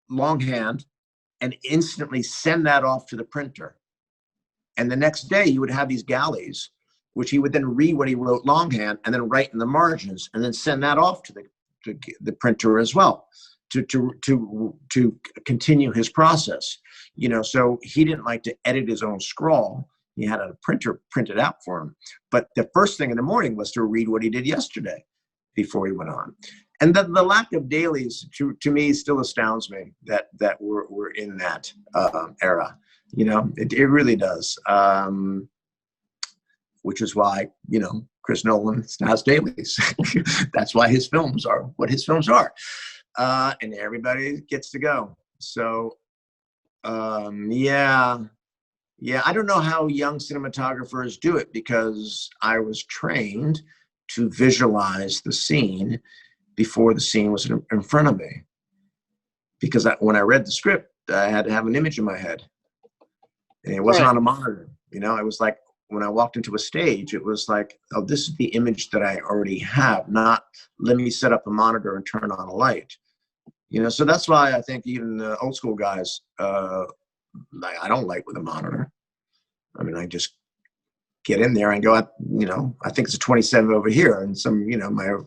longhand and instantly send that off to the printer. And the next day you would have these galleys, which he would then read what he wrote longhand and then write in the margins and then send that off to the printer as well to continue his process. So he didn't like to edit his own scrawl. He had a printer print it out for him. But the first thing in the morning was to read what he did yesterday before he went on. And the lack of dailies to me still astounds me that we're in that era. It really does. Which is why, Chris Nolan has dailies. That's why his films are what his films are. And everybody gets to go. So, yeah, I don't know how young cinematographers do it, because I was trained to visualize the scene before the scene was in front of me. Because when I read the script, I had to have an image in my head. And it wasn't on a monitor. It was like when I walked into a stage, it was like, oh, this is the image that I already have, not let me set up a monitor and turn on a light. So that's why I think even the old school guys, I don't light with a monitor. I mean, I just get in there and go, I think it's a 27 over here. And some, my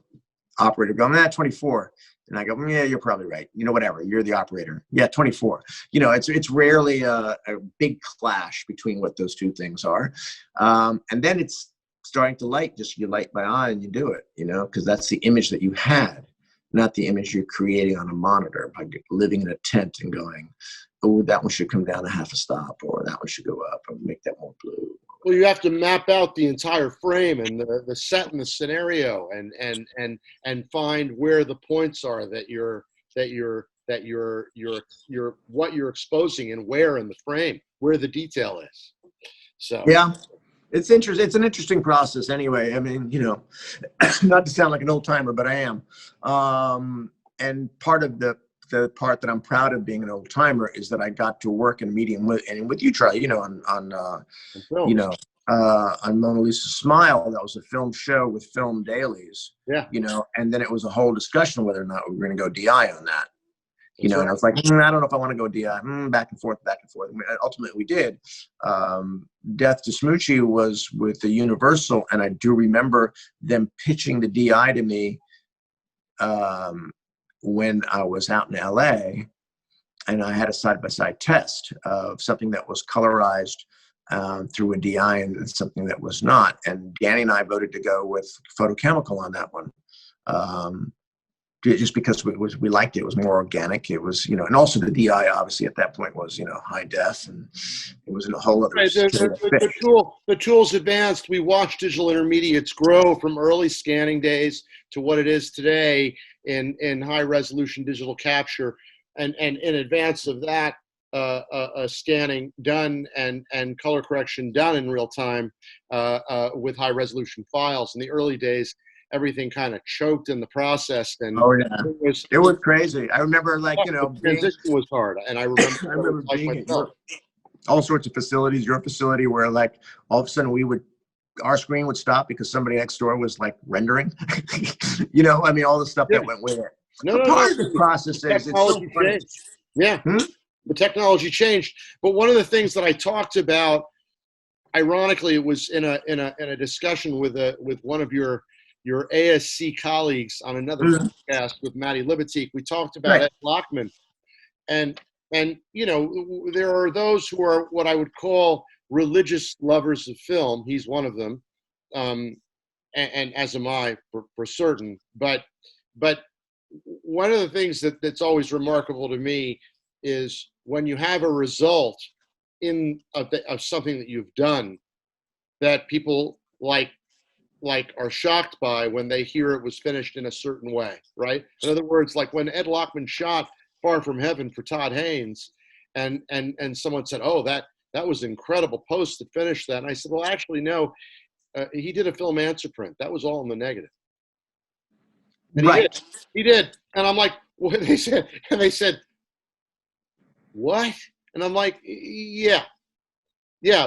operator go, nah, 24. And I go, yeah, you're probably right. You know, whatever. You're the operator. Yeah, 24. You know, it's rarely a big clash between what those two things are. And then it's starting to light, just you light by eye and you do it, you know, because that's the image that you had, not the image you're creating on a monitor by living in a tent and going, oh, that one should come down a half a stop, or that one should go up, or make that more blue. Well, you have to map out the entire frame and the set and the scenario, and find where the points are that you're what you're exposing and where in the frame, where the detail is. So yeah, it's interesting. It's an interesting process anyway. I mean, you know, not to sound like an old timer, but I am. And part of the part that I'm proud of being an old timer is that I got to work in a medium with you, Charlie, you know, on you know, on Mona Lisa's Smile. That was a film show with film dailies. Yeah. You know, and then it was a whole discussion whether or not we were going to go DI on that. You know, and I was like, I don't know if I want to go DI. Back and forth, back and forth. And ultimately, we did. Death to Smoochie was with the Universal, and I do remember them pitching the DI to me when I was out in LA, and I had a side-by-side test of something that was colorized through a DI and something that was not. And Danny and I voted to go with photochemical on that one. Just because we liked it. It was more organic. It was, you know, and also the DI obviously at that point was, you know, high def, and it was in a whole other. Right, the tools advanced. We watched digital intermediates grow from early scanning days to what it is today in high resolution digital capture, and in advance of that, scanning done and color correction done in real time with high resolution files. In the early days, everything kind of choked in the process, and it was crazy. I remember, like, you know, the transition was hard, and I remember being at all sorts of facilities, your facility, where like all of a sudden our screen would stop because somebody next door was like rendering. You know, I mean, all the stuff that went with it. Part of the process is it's so funny. Yeah, the technology changed, but one of the things that I talked about, ironically, it was in a discussion with one of your ASC colleagues on another podcast with Maddie Libatique. We talked about Ed Lockman, and you know, there are those who are what I would call religious lovers of film. He's one of them, and as am I for certain. But one of the things that's always remarkable to me is when you have a result of something that you've done that people are shocked by when they hear it was finished in a certain way, right? In other words, like when Ed Lockman shot Far From Heaven for Todd Haynes, and someone said, "Oh, that was incredible post to finish that." And I said, "Well, actually, no. He did a film answer print. That was all in the negative." And he did. And I'm like, "What?" They said, "What?" And I'm like, "Yeah,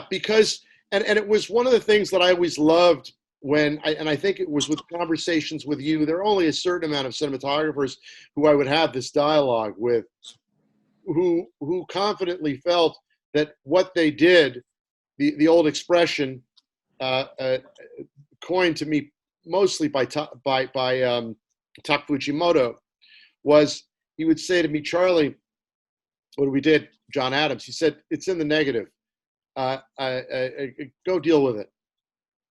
because." And it was one of the things that I always loved I think it was with conversations with you. There are only a certain amount of cinematographers who I would have this dialogue with, who confidently felt that what they did, the old expression coined to me mostly by Tak Fujimoto, was he would say to me, "Charlie, what we did, John Adams," he said, "it's in the negative. Go deal with it.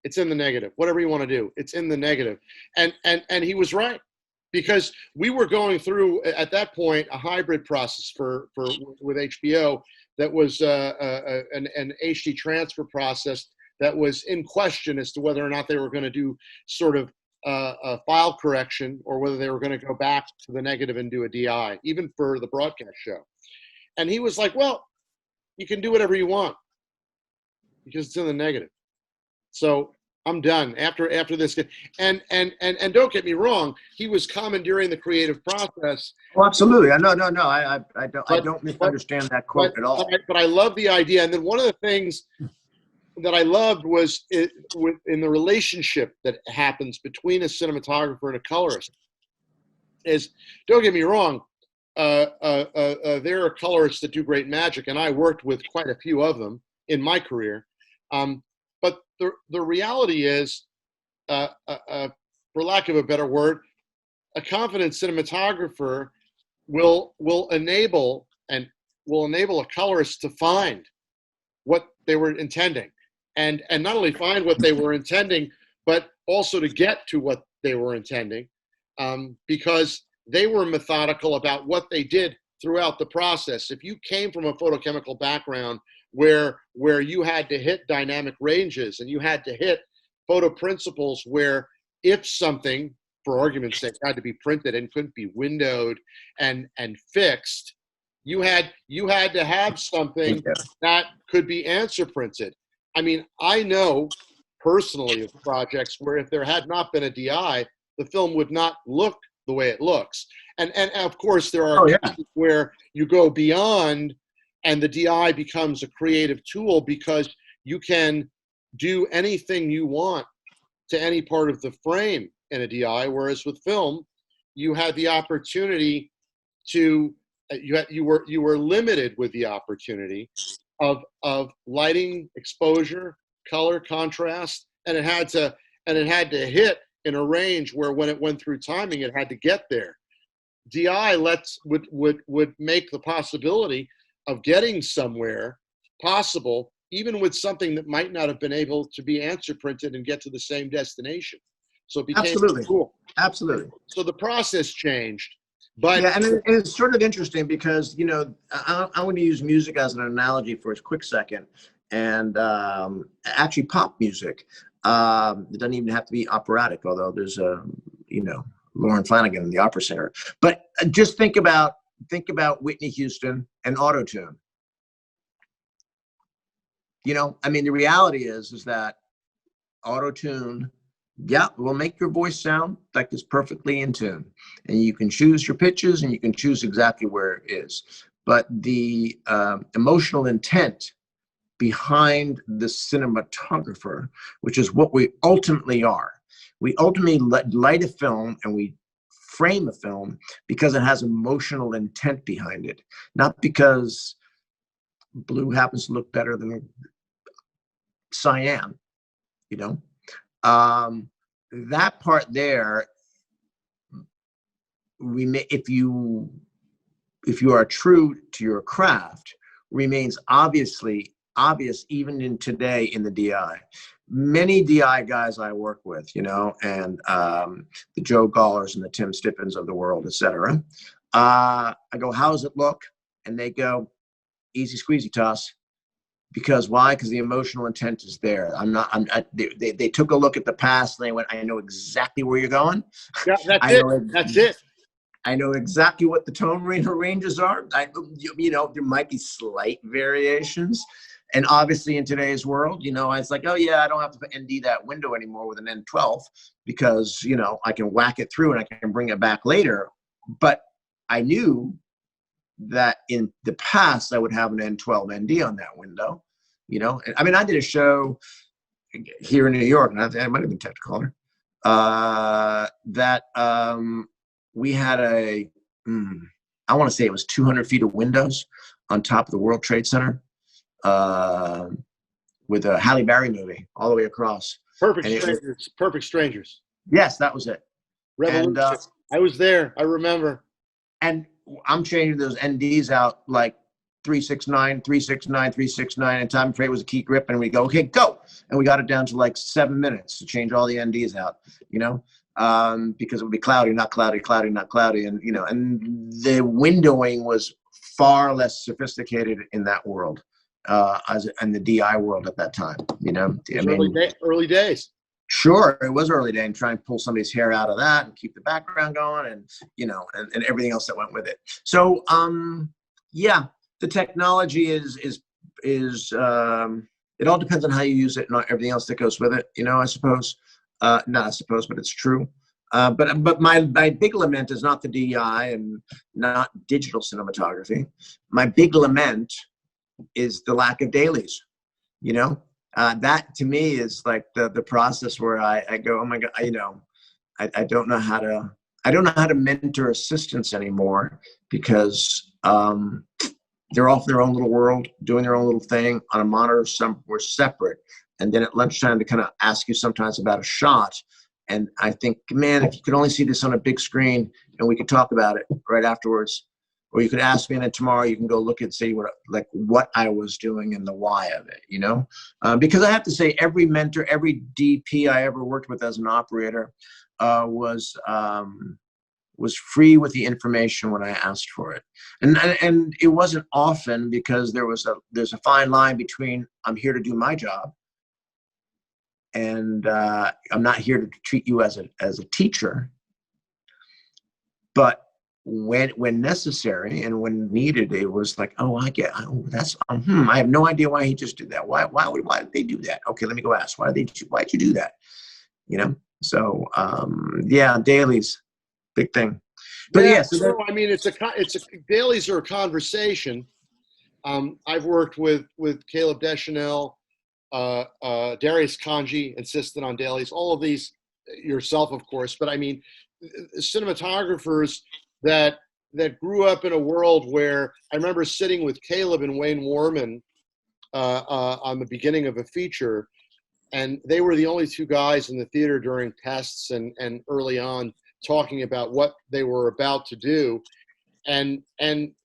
It's in the negative. Whatever you want to do, it's in the negative." And he was right, because we were going through at that point a hybrid process with HBO that was an HD transfer process that was in question as to whether or not they were going to do sort of a file correction, or whether they were going to go back to the negative and do a DI, even for the broadcast show. And he was like, "Well, you can do whatever you want because it's in the negative. So I'm done after this." And don't get me wrong, he was commandeering the creative process. Oh, absolutely. No. I don't misunderstand that quote at all. But I love the idea. And then one of the things that I loved was in the relationship that happens between a cinematographer and a colorist. Is, don't get me wrong, there are colorists that do great magic, and I worked with quite a few of them in my career. But the reality is, for lack of a better word, a confident cinematographer will enable a colorist to find what they were intending, and not only find what they were intending, but also to get to what they were intending, because they were methodical about what they did throughout the process. If you came from a photochemical background where you had to hit dynamic ranges and you had to hit photo principles where if something, for argument's sake, had to be printed and couldn't be windowed and fixed, you had to have something that could be answer printed. I mean, I know personally of projects where if there had not been a DI, the film would not look the way it looks. And of course, there are cases where you go beyond and the DI becomes a creative tool because you can do anything you want to any part of the frame in a DI, whereas with film, you had the opportunity to, you were limited with the opportunity of lighting, exposure, color, contrast, and it had to hit in a range where when it went through timing, it had to get there. DI would make the possibility of getting somewhere possible, even with something that might not have been able to be answer printed and get to the same destination. So it became cool. Absolutely. So the process changed. But yeah, and it's sort of interesting because, you know, I'm going to use music as an analogy for a quick second, and actually pop music. It doesn't even have to be operatic, although there's you know, Lauren Flanagan in the Opera Center. But just think about Whitney Houston and auto-tune. You know, I mean, the reality is that auto-tune, yeah, will make your voice sound like it's perfectly in tune. And you can choose your pitches and you can choose exactly where it is. But the emotional intent behind the cinematographer, which is what we ultimately are. We ultimately light a film and we frame a film because it has emotional intent behind it, not because blue happens to look better than cyan, you know. That part there, if you are true to your craft, remains obvious even in today in the DI. Many DI guys I work with, you know, and the Joe Gallers and the Tim Stippens of the world, etc. I go, how does it look? And they go, easy squeezy toss. Because why? Because the emotional intent is there. They took a look at the past and they went, I know exactly where you're going. Yeah, that's it. I know exactly what the tone ranges are. You know, there might be slight variations. And obviously in today's world, you know, it's like, oh yeah, I don't have to ND that window anymore with an N12 because, you know, I can whack it through and I can bring it back later. But I knew that in the past I would have an N12 ND on that window, you know. I mean, I did a show here in New York, and I might have been Technicolor, that we had I want to say it was 200 feet of windows on top of the World Trade Center with a Halle Berry movie all the way across. Perfect Strangers. Perfect Strangers. Yes, that was it. Revolution. And, I was there. I remember. And I'm changing those NDs out like 369, 369, 369, and time frame was a key grip, and we go, okay, go. And we got it down to like 7 minutes to change all the NDs out, you know, because it would be cloudy, not cloudy, cloudy, not cloudy. And, you know, and the windowing was far less sophisticated in that world as in the DI world at that time, you know. I mean, early days. Sure, it was early day and trying to pull somebody's hair out of that and keep the background going and, you know, and everything else that went with it. So, yeah, the technology is it all depends on how you use it and everything else that goes with it, you know, I suppose. Not I suppose, but it's true. But my big lament is not the DI and not digital cinematography. My big lament is the lack of dailies, you know. That to me is like the process where I go, oh my God, you know, I don't know how to mentor assistants anymore because they're off in their own little world, doing their own little thing on a monitor. We're separate. And then at lunchtime, they kind of ask you sometimes about a shot. And I think, man, if you could only see this on a big screen and we could talk about it right afterwards, or you could ask me, and then tomorrow you can go look and see what I was doing and the why of it, you know? Because I have to say, every mentor, every DP I ever worked with as an operator was free with the information when I asked for it. And it wasn't often, because there's a fine line between I'm here to do my job and I'm not here to treat you as a teacher. But when necessary and when needed, it was like, oh, I have no idea why he just did that. Why did they do that? Okay, let me go ask. Why'd you do that? You know? So yeah, dailies, big thing. But yeah, so so I mean, dailies are a conversation. I've worked with Caleb Deschanel, Darius Kanji insisted on dailies, all of these, yourself, of course, but I mean, cinematographers that grew up in a world where I remember sitting with Caleb and Wayne Warman on the beginning of a feature, and they were the only two guys in the theater during tests and early on talking about what they were about to do, and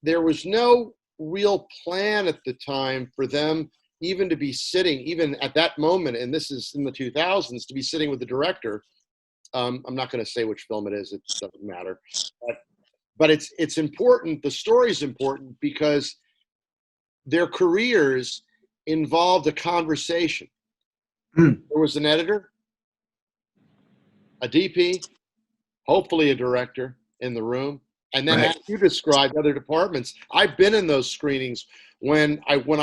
there was no real plan at the time for them even to be sitting, even at that moment, and this is in the 2000s, to be sitting with the director. I'm not going to say which film it is, it doesn't matter, but it's important. The story's important because their careers involved a conversation. There was an editor, a DP, hopefully a director in the room, and then, as you described, other departments. I've been in those screenings when I was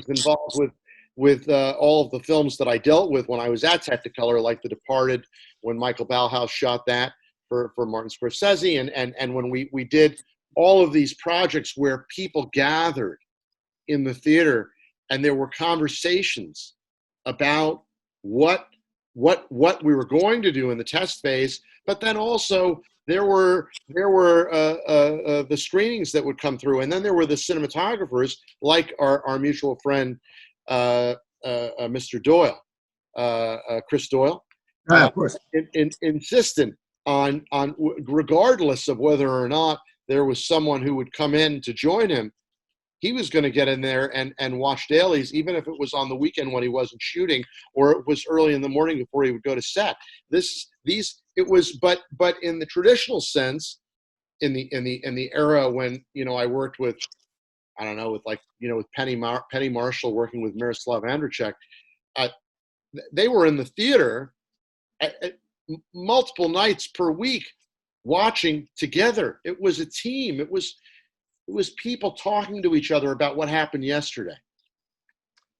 involved with all of the films that I dealt with when I was at Technicolor, like The Departed, when Michael Ballhaus shot that for Martin Scorsese, and when we did all of these projects where people gathered in the theater and there were conversations about what we were going to do in the test phase, but then also there were the screenings that would come through, and then there were the cinematographers like our mutual friend Mr. Doyle, Chris Doyle, of course, insistent on regardless of whether or not there was someone who would come in to join him, he was going to get in there and watch dailies, even if it was on the weekend when he wasn't shooting, or it was early in the morning before he would go to set. But in the traditional sense, in the era when, you know, I worked with, I don't know, with Penny Marshall working with Miroslav Andrzejczyk, they were in the theater at multiple nights per week watching together. It was a team. It was people talking to each other about what happened yesterday.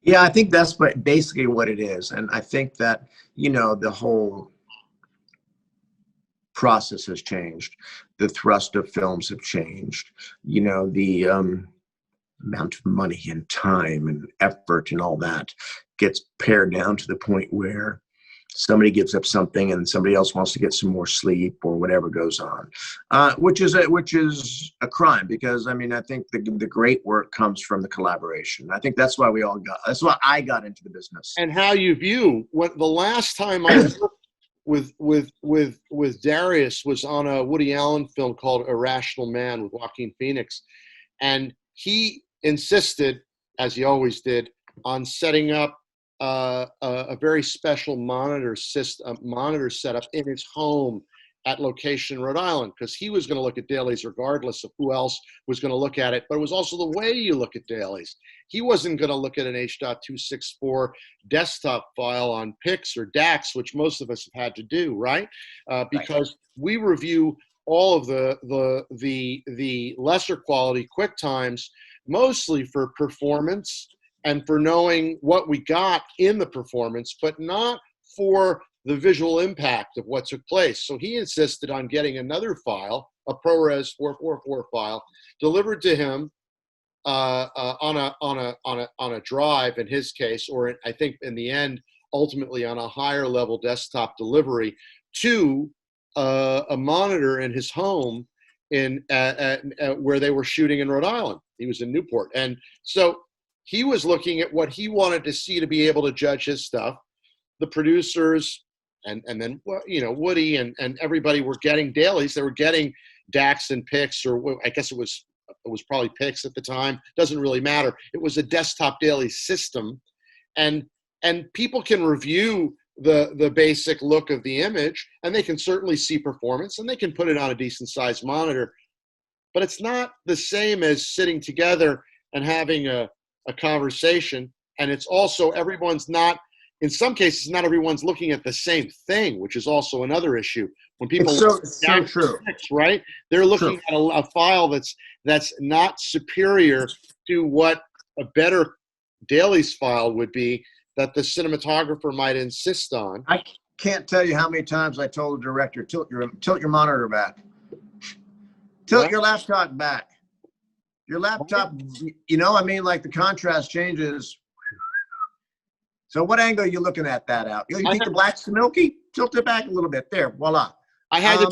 Yeah, I think that's basically what it is. And I think that, you know, the whole process has changed. The thrust of films have changed. You know, the amount of money and time and effort and all that gets pared down to the point where somebody gives up something and somebody else wants to get some more sleep or whatever goes on, which is a crime, because I mean, I think the great work comes from the collaboration. I think that's why that's why I got into the business. And how you view what the last time I worked with Darius was on a Woody Allen film called Irrational Man with Joaquin Phoenix, and he insisted, as he always did, on setting up a very special monitor setup in his home at location in Rhode Island, because he was going to look at dailies regardless of who else was going to look at it. But it was also the way you look at dailies. He wasn't going to look at an H.264 desktop file on Pix or DAX, which most of us have had to do, right? Because we review all of the lesser quality QuickTimes mostly for performance and for knowing what we got in the performance, but not for the visual impact of what took place. So he insisted on getting another file, a ProRes 444 file, delivered to him on a drive in his case, or I think in the end, ultimately on a higher level desktop delivery to a monitor in his home in where they were shooting in Rhode Island. He was in Newport, and so he was looking at what he wanted to see to be able to judge his stuff. The producers and then, you know, Woody and everybody were getting dailies. They were getting DAX and Pix, or I guess it was probably Pix at the time. Doesn't really matter. It was a desktop daily system, and people can review the basic look of the image, and they can certainly see performance, and they can put it on a decent sized monitor. But it's not the same as sitting together and having a conversation. And it's also, everyone's not, in some cases, not everyone's looking at the same thing, which is also another issue. When people it's so true. Right? They're looking at a file that's not superior to what a better dailies file would be that the cinematographer might insist on. I can't tell you how many times I told the director, tilt your monitor back. Tilt your laptop back. Your laptop, you know, I mean, like the contrast changes. So what angle are you looking at that out? You think the black's milky? Tilt it back a little bit. There, voila. I had to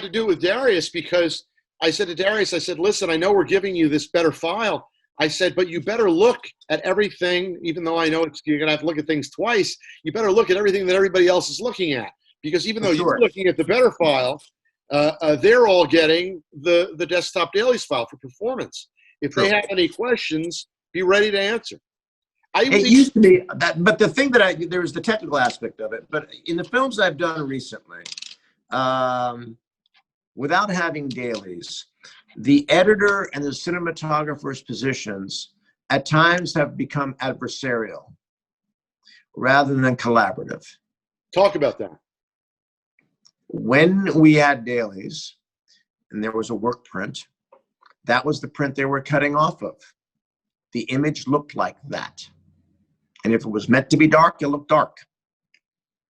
do it with Darius, because I said to Darius, I said, listen, I know we're giving you this better file. I said, but you better look at everything, even though I know you're going to have to look at things twice. You better look at everything that everybody else is looking at, because even though you're looking at the better file, they're all getting the desktop dailies file for performance. If they have any questions, be ready to answer. It used to be that, but the thing that there was the technical aspect of it. But in the films I've done recently, without having dailies, the editor and the cinematographer's positions at times have become adversarial rather than collaborative. Talk about that. When we had dailies and there was a work print, that was the print they were cutting off of. The image looked like that. And if it was meant to be dark, it looked dark.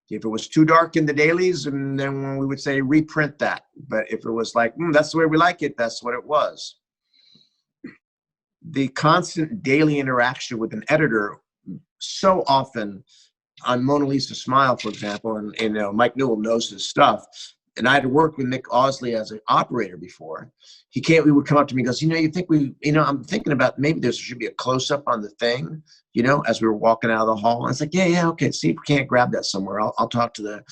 If it was too dark in the dailies, and then we would say reprint that. But if it was like, that's the way we like it, that's what it was. The constant daily interaction with an editor, so often on Mona Lisa Smile, for example, and you know, Mike Newell knows his stuff. And I had worked with Nick Osley as an operator before. He would come up to me and goes, you think I'm thinking about maybe there should be a close up on the thing, as we were walking out of the hall. And I was like, yeah, okay. See if we can't grab that somewhere. I'll talk to the,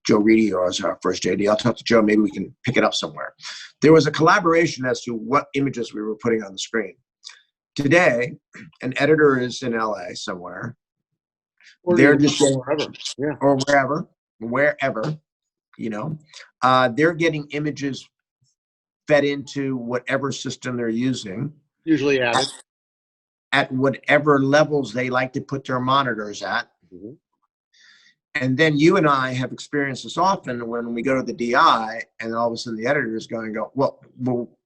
Joe Reedy, or as our first JD. I'll talk to Joe. Maybe we can pick it up somewhere. There was a collaboration as to what images we were putting on the screen. Today, an editor is in LA somewhere. Or they're just wherever. Yeah. Or wherever. They're getting images fed into whatever system they're using. Usually at whatever levels they like to put their monitors at. Mm-hmm. And then you and I have experienced this often when we go to the DI and all of a sudden the editor is going to go, well,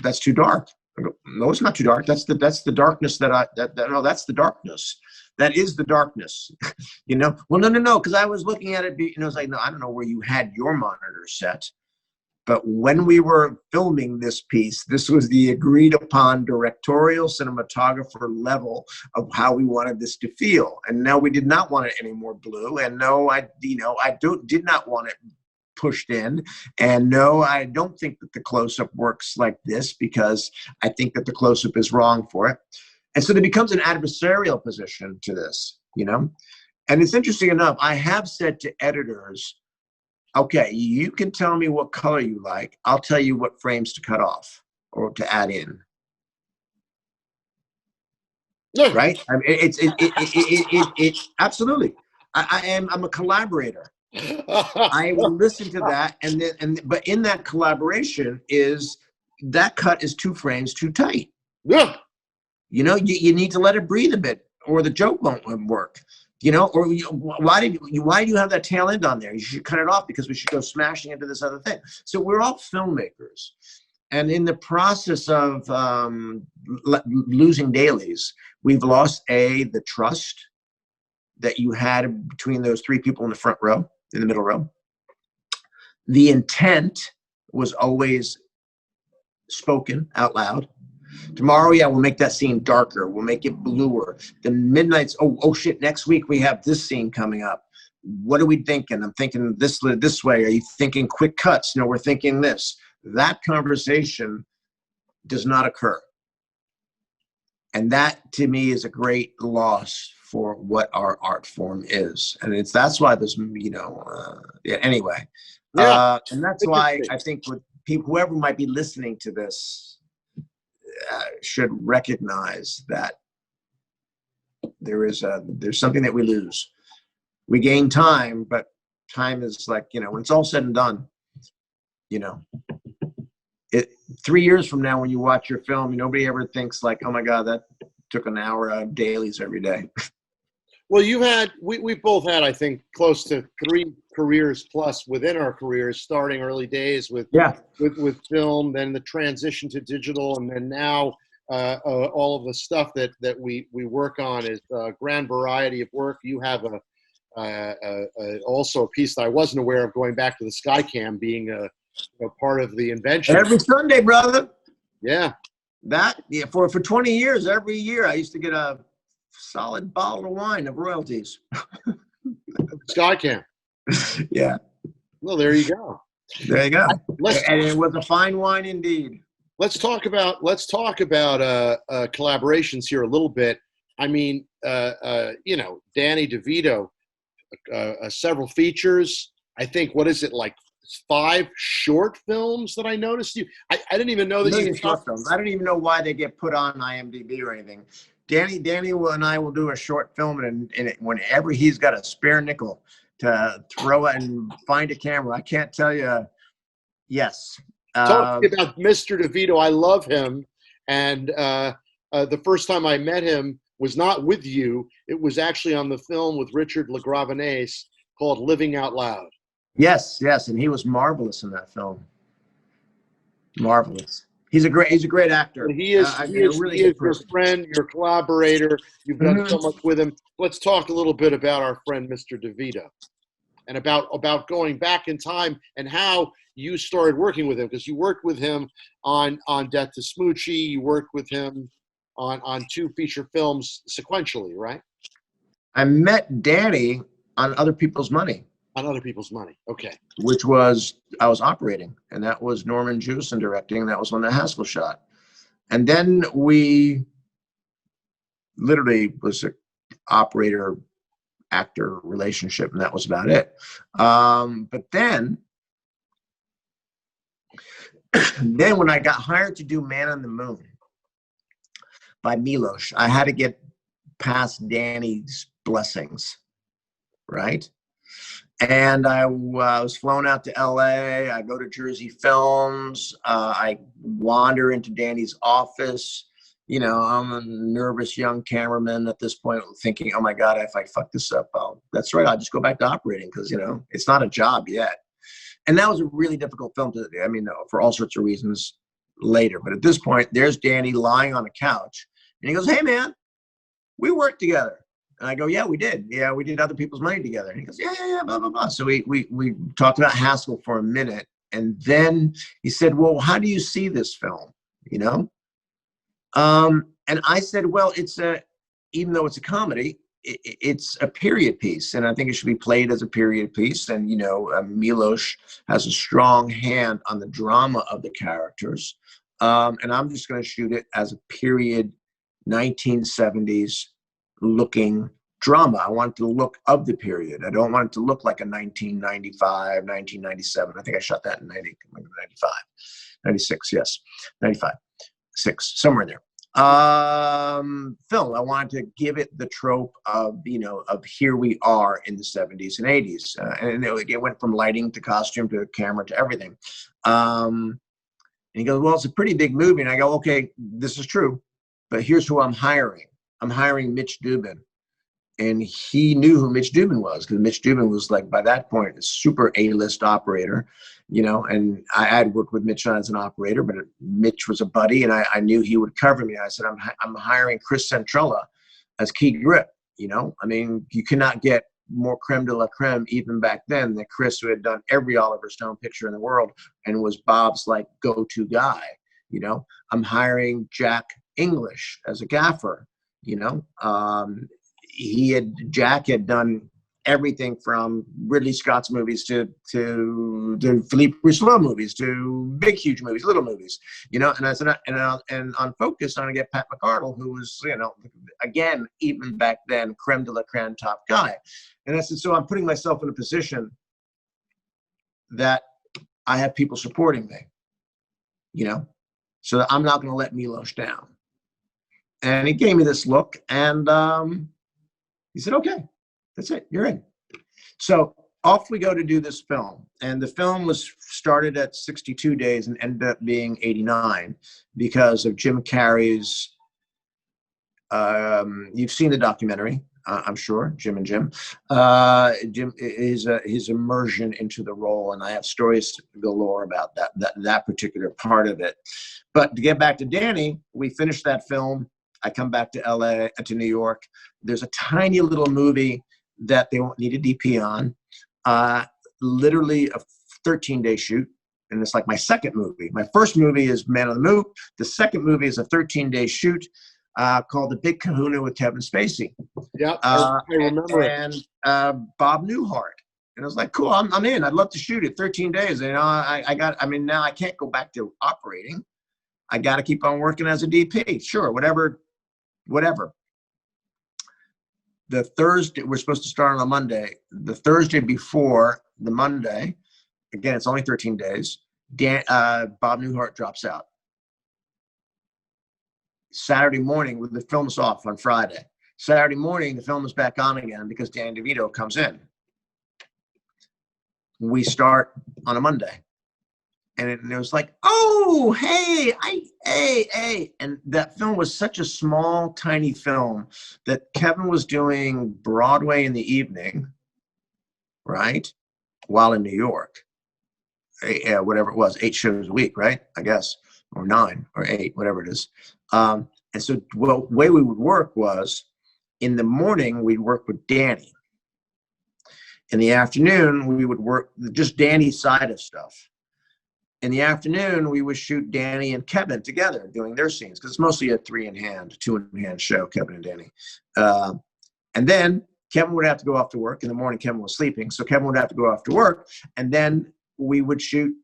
that's too dark. I go, no, it's not too dark. That's the darkness no, that's the darkness. That is the darkness, Well, no, because I was looking at it, it's like, no, I don't know where you had your monitor set. But when we were filming this piece, this was the agreed upon directorial cinematographer level of how we wanted this to feel. And no, we did not want it any more blue. And no, I did not want it pushed in. And no, I don't think that the close-up works like this, because I think that the close-up is wrong for it. And so there becomes an adversarial position to this, And it's interesting enough, I have said to editors, okay, you can tell me what color you like. I'll tell you what frames to cut off or to add in. Yeah. Right? I mean, it absolutely. I'm a collaborator. I will listen to that, but in that collaboration is that cut is 2 frames too tight. Yeah. You need to let it breathe a bit, or the joke won't work. Or why do you have that tail end on there? You should cut it off because we should go smashing into this other thing. So we're all filmmakers. And in the process of losing dailies, we've lost the trust that you had between those 3 people in the front row, in the middle row. The intent was always spoken out loud. Tomorrow, we'll make that scene darker. We'll make it bluer. The midnights, oh shit, next week we have this scene coming up. What are we thinking? I'm thinking this way. Are you thinking quick cuts? No, we're thinking this. That conversation does not occur. And that to me is a great loss for what our art form is. And that's why there's, yeah, anyway. Yeah, And that's why interesting. I think with people, whoever might be listening to this, should recognize that there's something that we lose. We gain time, but time is like, when it's all said and done, 3 years from now, when you watch your film, nobody ever thinks like, oh my God, that took an hour of dailies every day. Well, we both had, I think, close to 3 careers plus within our careers, starting early days with film, then the transition to digital, and then now all of the stuff that we work on is a grand variety of work. You have also a piece that I wasn't aware of, going back to the Skycam being a part of the invention. Every Sunday, brother. Yeah. For 20 years, every year I used to get a solid bottle of wine of royalties. Skycam. Yeah. Well, there you go. There you go. And it was a fine wine indeed. Let's talk about collaborations here a little bit. I mean, Danny DeVito, several features. I think, what is it, like 5 short films that I noticed you. I didn't even know that you short films. I don't even know why they get put on IMDb or anything. Danny and I will do a short film, and whenever he's got a spare nickel to throw it and find a camera, I can't tell you. Yes. Talk about Mr. DeVito. I love him, and the first time I met him was not with you. It was actually on the film with Richard LaGravenese called Living Out Loud. Yes, and he was marvelous in that film. Marvelous. He's a great actor. And he is really your friend, your collaborator. You've done so much with him. Let's talk a little bit about our friend Mr. DeVito, and about going back in time and how you started working with him, because you worked with him on Death to Smoochie. You worked with him on 2 feature films sequentially, right? I met Danny on Other People's Money. On Other People's Money, okay. Which was, I was operating, and that was Norman Jewison directing, and that was when the Haskell shot. And then we literally was an operator-actor relationship, and that was about it. But then when I got hired to do Man on the Moon by Milos, I had to get past Danny's blessings, right? And I was flown out to LA. I go to Jersey Films. I wander into Danny's office. I'm a nervous young cameraman at this point, thinking, oh my God, if I fuck this up, that's right, I'll just go back to operating, because, it's not a job yet. And that was a really difficult film for all sorts of reasons later. But at this point, there's Danny lying on a couch, and he goes, hey man, we worked together. And I go, yeah, we did. Yeah, we did Other People's Money together. And he goes, yeah, blah, blah, blah. So we talked about Haskell for a minute. And then he said, well, how do you see this film? And I said, well, even though it's a comedy, it's a period piece. And I think it should be played as a period piece. And, Milos has a strong hand on the drama of the characters. And I'm just going to shoot it as a period 1970s looking drama. I want it to look of the period. I don't want it to look like a 1995, 1997. I think I shot that in 95, 96. Yes. 95, 6, somewhere in there. Film. I wanted to give it the trope of, of here we are in the 70s and 80s. And it went from lighting to costume to camera to everything. And he goes, well, it's a pretty big movie. And I go, okay, this is true, but here's who I'm hiring. I'm hiring Mitch Dubin. And he knew who Mitch Dubin was, because Mitch Dubin was, like, by that point, a super A-list operator, and I had worked with Mitch as an operator, but Mitch was a buddy, and I knew he would cover me. I said, I'm hiring Chris Centrella as key grip. You cannot get more creme de la creme even back then than Chris, who had done every Oliver Stone picture in the world and was Bob's, like, go-to guy. I'm hiring Jack English as a gaffer. Jack had done everything from Ridley Scott's movies to Philippe Rousseau movies to big, huge movies, little movies, you know. And I said, and on Focus, I'm gonna get Pat McArdle, who was, you know, again, even back then, creme de la creme top guy. And I said, so I'm putting myself in a position that I have people supporting me, you know, so that I'm not gonna let Milos down. And he gave me this look, and he said, okay, that's it, you're in. So off we go to do this film. And the film was started at 62 days and ended up being 89 because of Jim Carrey's, you've seen the documentary, I'm sure, Jim and Jim. Jim, his immersion into the role, and I have stories galore about that particular part of it. But to get back to Danny, we finished that film. I come back to LA, to New York. There's a tiny little movie that they won't need a DP on. Literally a 13-day shoot. And it's like my second movie. My first movie is Man on the Move. The second movie is a 13-day shoot called The Big Kahuna with Kevin Spacey. Yeah, I remember and Bob Newhart. And I was like, cool, I'm in. I'd love to shoot it 13 days. You know, I mean, now I can't go back to operating. I got to keep on working as a DP. Sure, whatever. The Thursday, we're supposed to start on a Monday. The Thursday before the Monday, again, it's only 13 days, Bob Newhart drops out. Saturday morning, the film's off on Friday. Saturday morning, the film is back on again because Danny DeVito comes in. We start on a Monday. And it was like, oh, hey. And that film was such a small, tiny film that Kevin was doing Broadway in the evening, right? While in New York, whatever it was, 8 shows a week, right? I guess, or 9 or 8, whatever it is. And so the way we would work was in the morning, we'd work with Danny. In the afternoon, we would work just Danny's side of stuff. In the afternoon, we would shoot Danny and Kevin together doing their scenes because it's mostly a 2-in-hand show, Kevin and Danny. And then Kevin would have to go off to work. In the morning, Kevin was sleeping, so Kevin would have to go off to work, and then we would shoot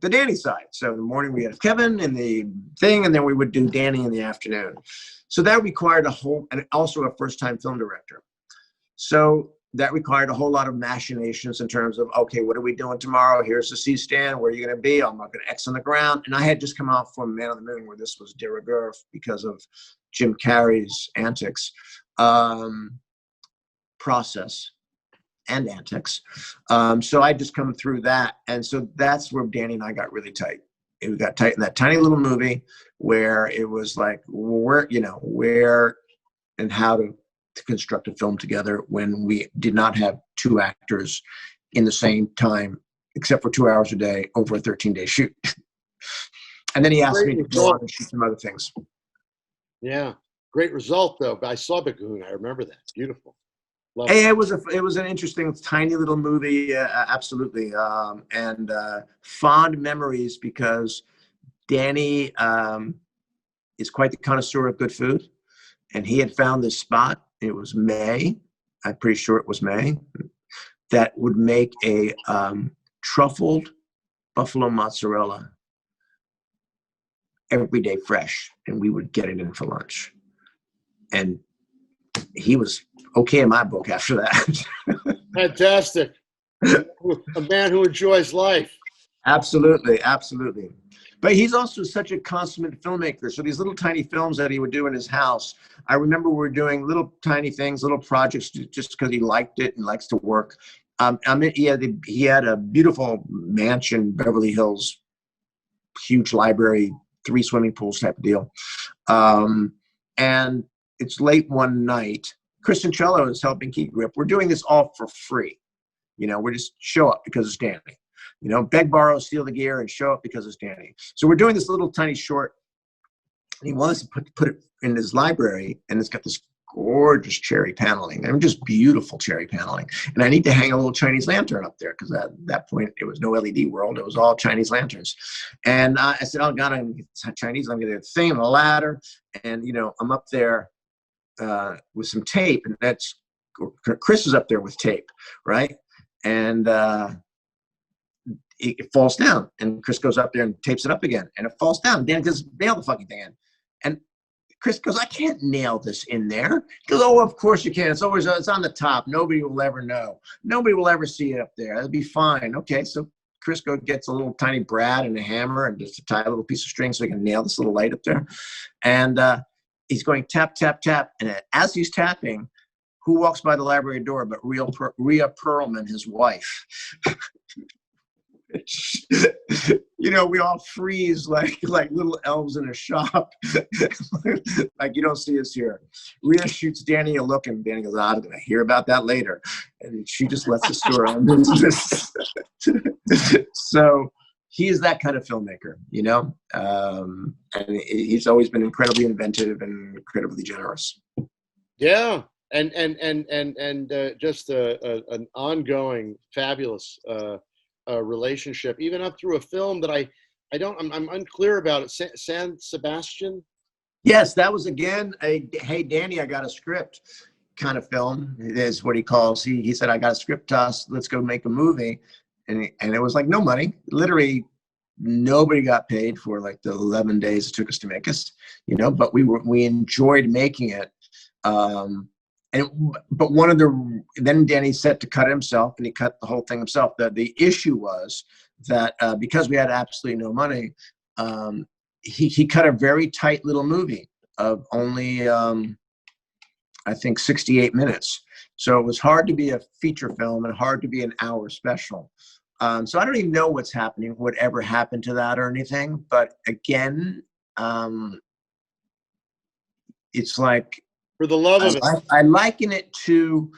the Danny side. So in the morning, we had Kevin in the thing, and then we would do Danny in the afternoon. So that required and also a first-time film director. So that required a whole lot of machinations in terms of, okay, what are we doing tomorrow? Here's the C-stand. Where are you going to be? I'm not going to X on the ground. And I had just come out from Man on the Moon, where this was de rigueur because of Jim Carrey's antics, process and antics. So I just come through that. And so that's where Danny and I got really tight. We got tight in that tiny little movie where it was like, where and how to construct a film together when we did not have 2 actors in the same time, except for 2 hours a day over a 13-day shoot. And then he asked me to go on and shoot some other things. Yeah, great result though. I saw Big Kahuna. I remember that. Beautiful. Hey, it was an interesting, tiny little movie, absolutely, and fond memories because Danny is quite the connoisseur of good food, and he had found this spot. It was May, I'm pretty sure it was May, that would make a truffled buffalo mozzarella every day fresh, and we would get it in for lunch. And he was okay in my book after that. Fantastic. A man who enjoys life. Absolutely. But he's also such a consummate filmmaker. So these little tiny films that he would do in his house, I remember we were doing little tiny things, little projects just because he liked it and likes to work. He had a beautiful mansion, Beverly Hills, huge library, 3 swimming pools type of deal. And it's late one night. Kristen Cello is helping keep grip. We're doing this all for free. You know, we're just show up because it's Danny. You know, beg, borrow, steal the gear, and show up because it's Danny. So we're doing this little tiny short. And he wants to put it in his library, and it's got this gorgeous cherry paneling. I mean, just beautiful cherry paneling. And I need to hang a little Chinese lantern up there because at that point it was no LED world. It was all Chinese lanterns. And I said, oh God, I'm Chinese. I'm going to get a thing and a ladder. And, you know, I'm up there with some tape, and that's Chris is up there with tape, right? And it falls down, and Chris goes up there and tapes it up again, and it falls down. Dan goes, nail the fucking thing in. And Chris goes, I can't nail this in there. He goes, oh, of course you can. It's on the top. Nobody will ever know. Nobody will ever see it up there. It'll be fine. Okay, so Chris gets a little tiny brad and a hammer and just a tight little piece of string so he can nail this little light up there. And he's going tap, tap, tap. And as he's tapping, who walks by the library door but Rhea Perlman, his wife? You know, we all freeze like little elves in a shop. Like, you don't see us here. Rhea shoots Danny a look, and Danny goes, I'm going to hear about that later. And she just lets the store on business. So he is that kind of filmmaker, you know? And he's always been incredibly inventive and incredibly generous. Yeah. And just an ongoing fabulous relationship, even up through a film that I'm unclear about it. San Sebastian. Yes, that was again a hey Danny, I got a script kind of film is what he calls. He said, I got a script to us. Let's go make a movie, and it was like no money. Literally, nobody got paid for like the 11 days it took us to make us, you know. But we enjoyed making it. But then Danny set to cut it himself, and he cut the whole thing himself. The issue was that because we had absolutely no money, he cut a very tight little movie of only I think 68 minutes. So it was hard to be a feature film and hard to be an hour special. So I don't even know whatever happened to that or anything. But again, it's like, for the love of it, I liken it to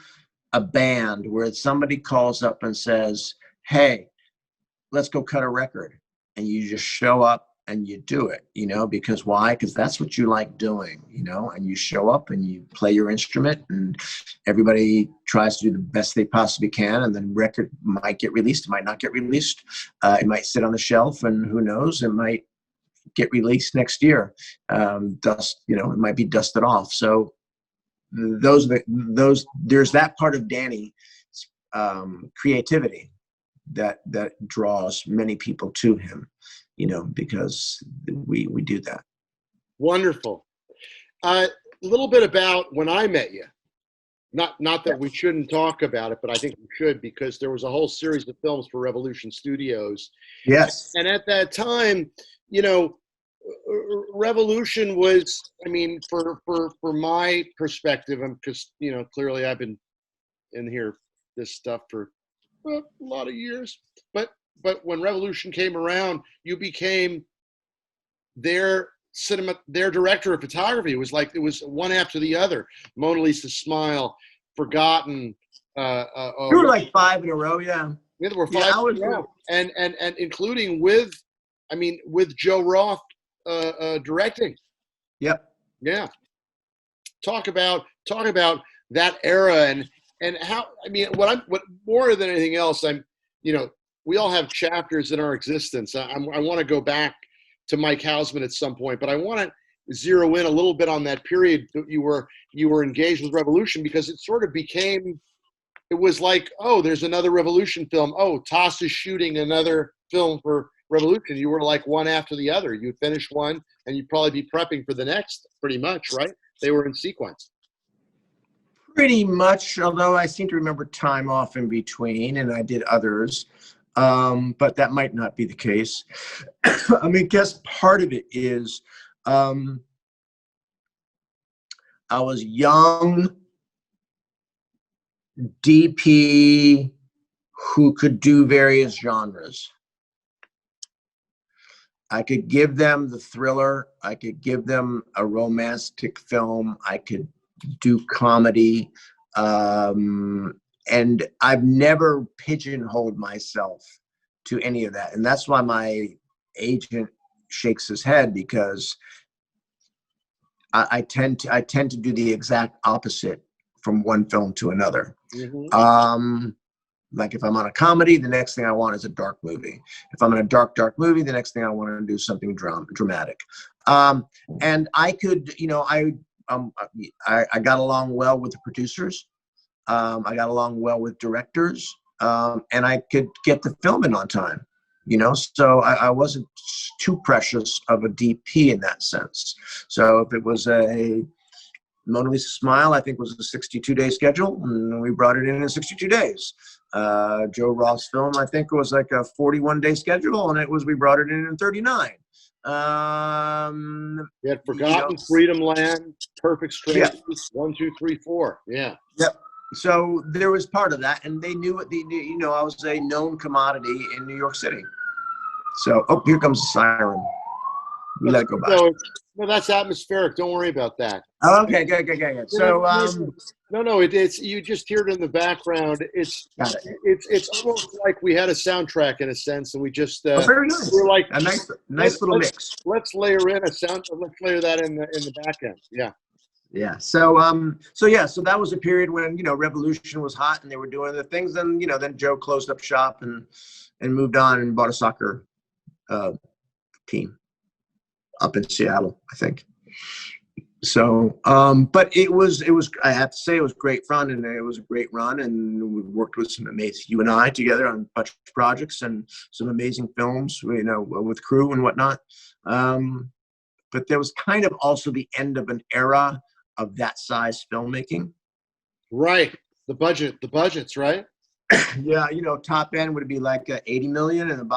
a band where somebody calls up and says, hey, let's go cut a record. And you just show up and you do it, you know, because why? Because that's what you like doing, you know, and you show up and you play your instrument, and everybody tries to do the best they possibly can. And then record might get released, it might not get released. It might sit on the shelf, and who knows, it might get released next year. It might be dusted off. So there's that part of Danny's creativity that draws many people to him, you know, because we do that. Wonderful. A little bit about when I met you. Not that we shouldn't talk about it, but I think we should, because there was a whole series of films for Revolution Studios. Yes. And at that time, you know, Revolution was, I mean, for my perspective, because, you know, clearly I've been in here, this stuff for a lot of years, but when Revolution came around, you became their director of photography. It was one after the other. Mona Lisa's Smile, Forgotten. You were like 5 in a row, yeah. Yeah, there were 5 in a row, and including with Joe Roth directing. Yep. Yeah. Talk about that era and how, I mean, what more than anything else, we all have chapters in our existence. I want to go back to Mike Hausman at some point, but I want to zero in a little bit on that period that you were engaged with Revolution, because it sort of became, it was like, oh, there's another Revolution film. Oh, Toss is shooting another film for Revolution. You were like one after the other. You'd finish one and you'd probably be prepping for the next, pretty much, right? They were in sequence. Pretty much, although I seem to remember time off in between, and I did others, but that might not be the case. I mean, I guess part of it is I was young DP who could do various genres. I could give them the thriller. I could give them a romantic film. I could do comedy. And I've never pigeonholed myself to any of that. And that's why my agent shakes his head, because I tend to do the exact opposite from one film to another. Mm-hmm. Like if I'm on a comedy, the next thing I want is a dark movie. If I'm in a dark movie, the next thing I want to do something dramatic. And I could, I got along well with the producers. I got along well with directors, and I could get the film in on time. You know, so I wasn't too precious of a DP in that sense. So if it was a Mona Lisa Smile, I think was a 62-day schedule, and we brought it in 62 days. Joe Roth's film, I think, was like a 41-day schedule, and we brought it in 39. You had Forgotten, Freedomland, Perfect Strangers, 1, 2, 3, 4. Yeah. Yep. So there was part of that, and they knew it. You know, I was a known commodity in New York City. So, oh, here comes the siren. We let it go by. No, that's atmospheric. Don't worry about that. Okay, good. So, no, it's you just hear it in the background. It's almost like we had a soundtrack in a sense, and we just very nice. we're like a nice little mix. Let's layer in a sound. Let's layer that in the back end. Yeah. Yeah. So that was a period when, you know, Revolution was hot and they were doing the things. And, you know, then Joe closed up shop and moved on and bought a soccer team up in Seattle, I think. So, but it was, I have to say, it was great fun, and it was a great run, and we worked with some amazing, you and I together on a bunch of projects and some amazing films, you know, with crew and whatnot. But there was kind of also the end of an era of that size filmmaking. Right. The budgets, right? Yeah. You know, top end would be like 80 million and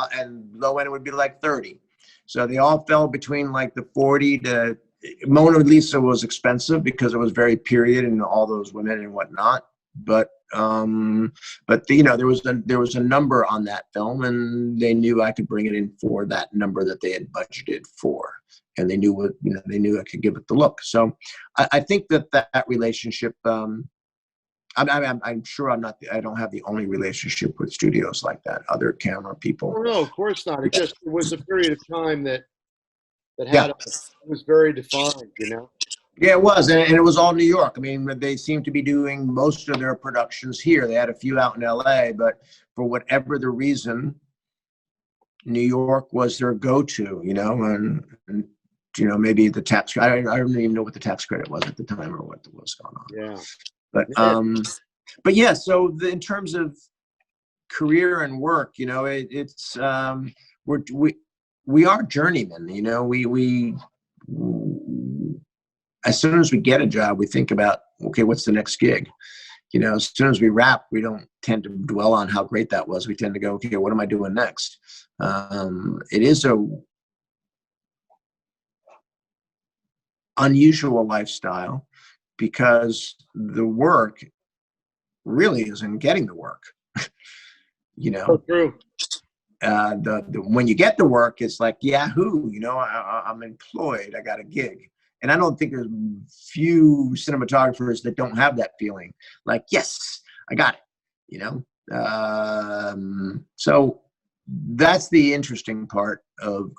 low end would be like 30. So they all fell between like the 40 to Mona Lisa was expensive because it was very period and all those women and whatnot. But you know, there was a number on that film, and they knew I could bring it in for that number that they had budgeted for, and they knew I could give it the look. So I think that relationship. I'm sure I don't have the only relationship with studios like that. Other camera people. Oh, no, of course not. It was a period of time that had it was very defined, you know. Yeah, it was, and it was all New York. I mean, they seemed to be doing most of their productions here. They had a few out in LA, but for whatever the reason, New York was their go-to, you know, and you know, maybe the tax. I don't even know what the tax credit was at the time or what was going on. Yeah, but yeah. So in terms of career and work, you know, it's we are journeymen. You know, we as soon as we get a job, we think about, okay, what's the next gig? You know, as soon as we wrap, we don't tend to dwell on how great that was. We tend to go, okay, what am I doing next? It is a unusual lifestyle because the work really isn't getting the work. You know, so true. When you get the work, it's like Yahoo. You know, I'm employed. I got a gig. And I don't think there's few cinematographers that don't have that feeling. Like, yes, I got it. You know, so that's the interesting part of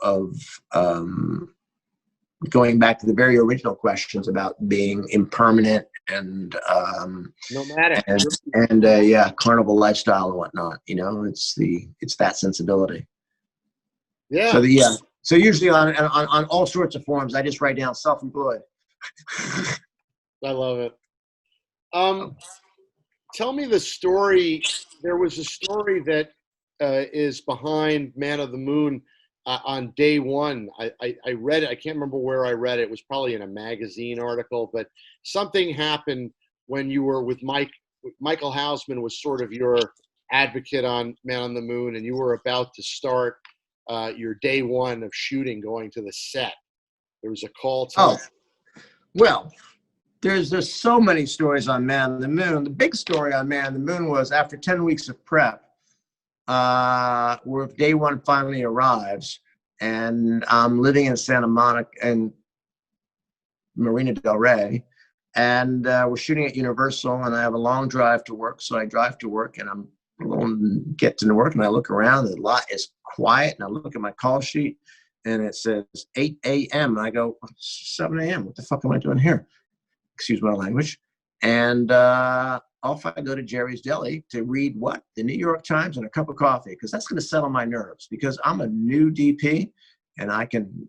going back to the very original questions about being impermanent and nomadic and carnival lifestyle and whatnot. You know, it's that sensibility. Yeah. So usually on all sorts of forums, I just write down self-employed. I love it. Tell me the story. There was a story that is behind Man of the Moon on day one. I read it. I can't remember where I read it. It was probably in a magazine article, but something happened when you were with Michael Hausman was sort of your advocate on Man on the Moon, and you were about to start your day one of shooting, going to the set. There was a call to. Oh, well, there's so many stories on Man on the Moon. The big story on Man on the Moon was after 10 weeks of prep, where day one finally arrives, and I'm living in Santa Monica and Marina Del Rey, and we're shooting at Universal, and I have a long drive to work, so I drive to work, and I'm get to work, and I look around, and the lot is quiet, and I look at my call sheet, and it says 8 a.m. and I go, 7 a.m. What the fuck am I doing here? Excuse my language. And off I go to Jerry's Deli to read what? The New York Times and a cup of coffee, because that's going to settle my nerves, because I'm a new DP and I can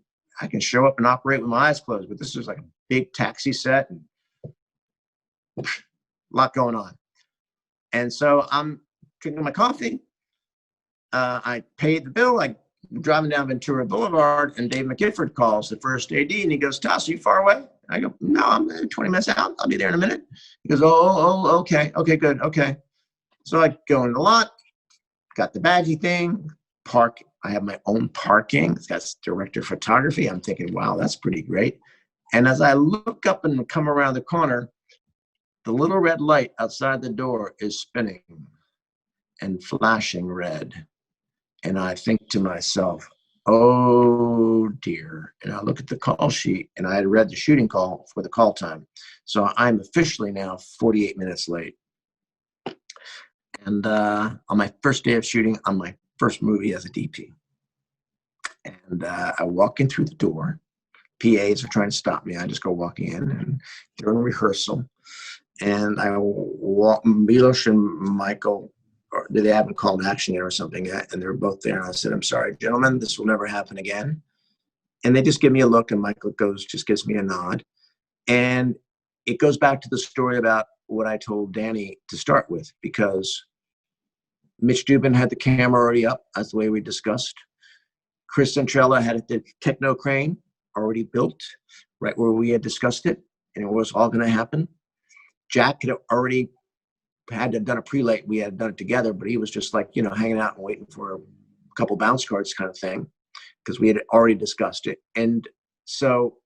show up and operate with my eyes closed, but this is like a big taxi set and a lot going on. And so I'm drinking my coffee. I paid the bill. I'm driving down Ventura Boulevard, and Dave McGifford calls, the first AD, and he goes, "Toss, are you far away?" I go, "No, I'm 20 minutes out. I'll be there in a minute." He goes, okay, good, okay. So I go in the lot, got the badgy thing, park. I have my own parking. That's director of photography. I'm thinking, wow, that's pretty great. And as I look up and come around the corner, the little red light outside the door is spinning and flashing red. And I think to myself, oh dear. And I look at the call sheet, and I had read the shooting call for the call time. So I'm officially now 48 minutes late. And on my first day of shooting, on my first movie as a DP. And I walk in through the door. PAs are trying to stop me. I just go walking in, and they're in rehearsal. And I walk, Milos and Michael, or they haven't called action yet or something yet, and they're both there. And I said, "I'm sorry, gentlemen, this will never happen again." And they just give me a look, and Michael just gives me a nod. And it goes back to the story about what I told Danny to start with, because Mitch Dubin had the camera already up, as the way we discussed. Chris Centrella had the techno crane already built, right where we had discussed it, and it was all going to happen. Jack had already had done a pre-late. We had done it together, but he was just like, hanging out and waiting for a couple bounce cards kind of thing, because we had already discussed it. And so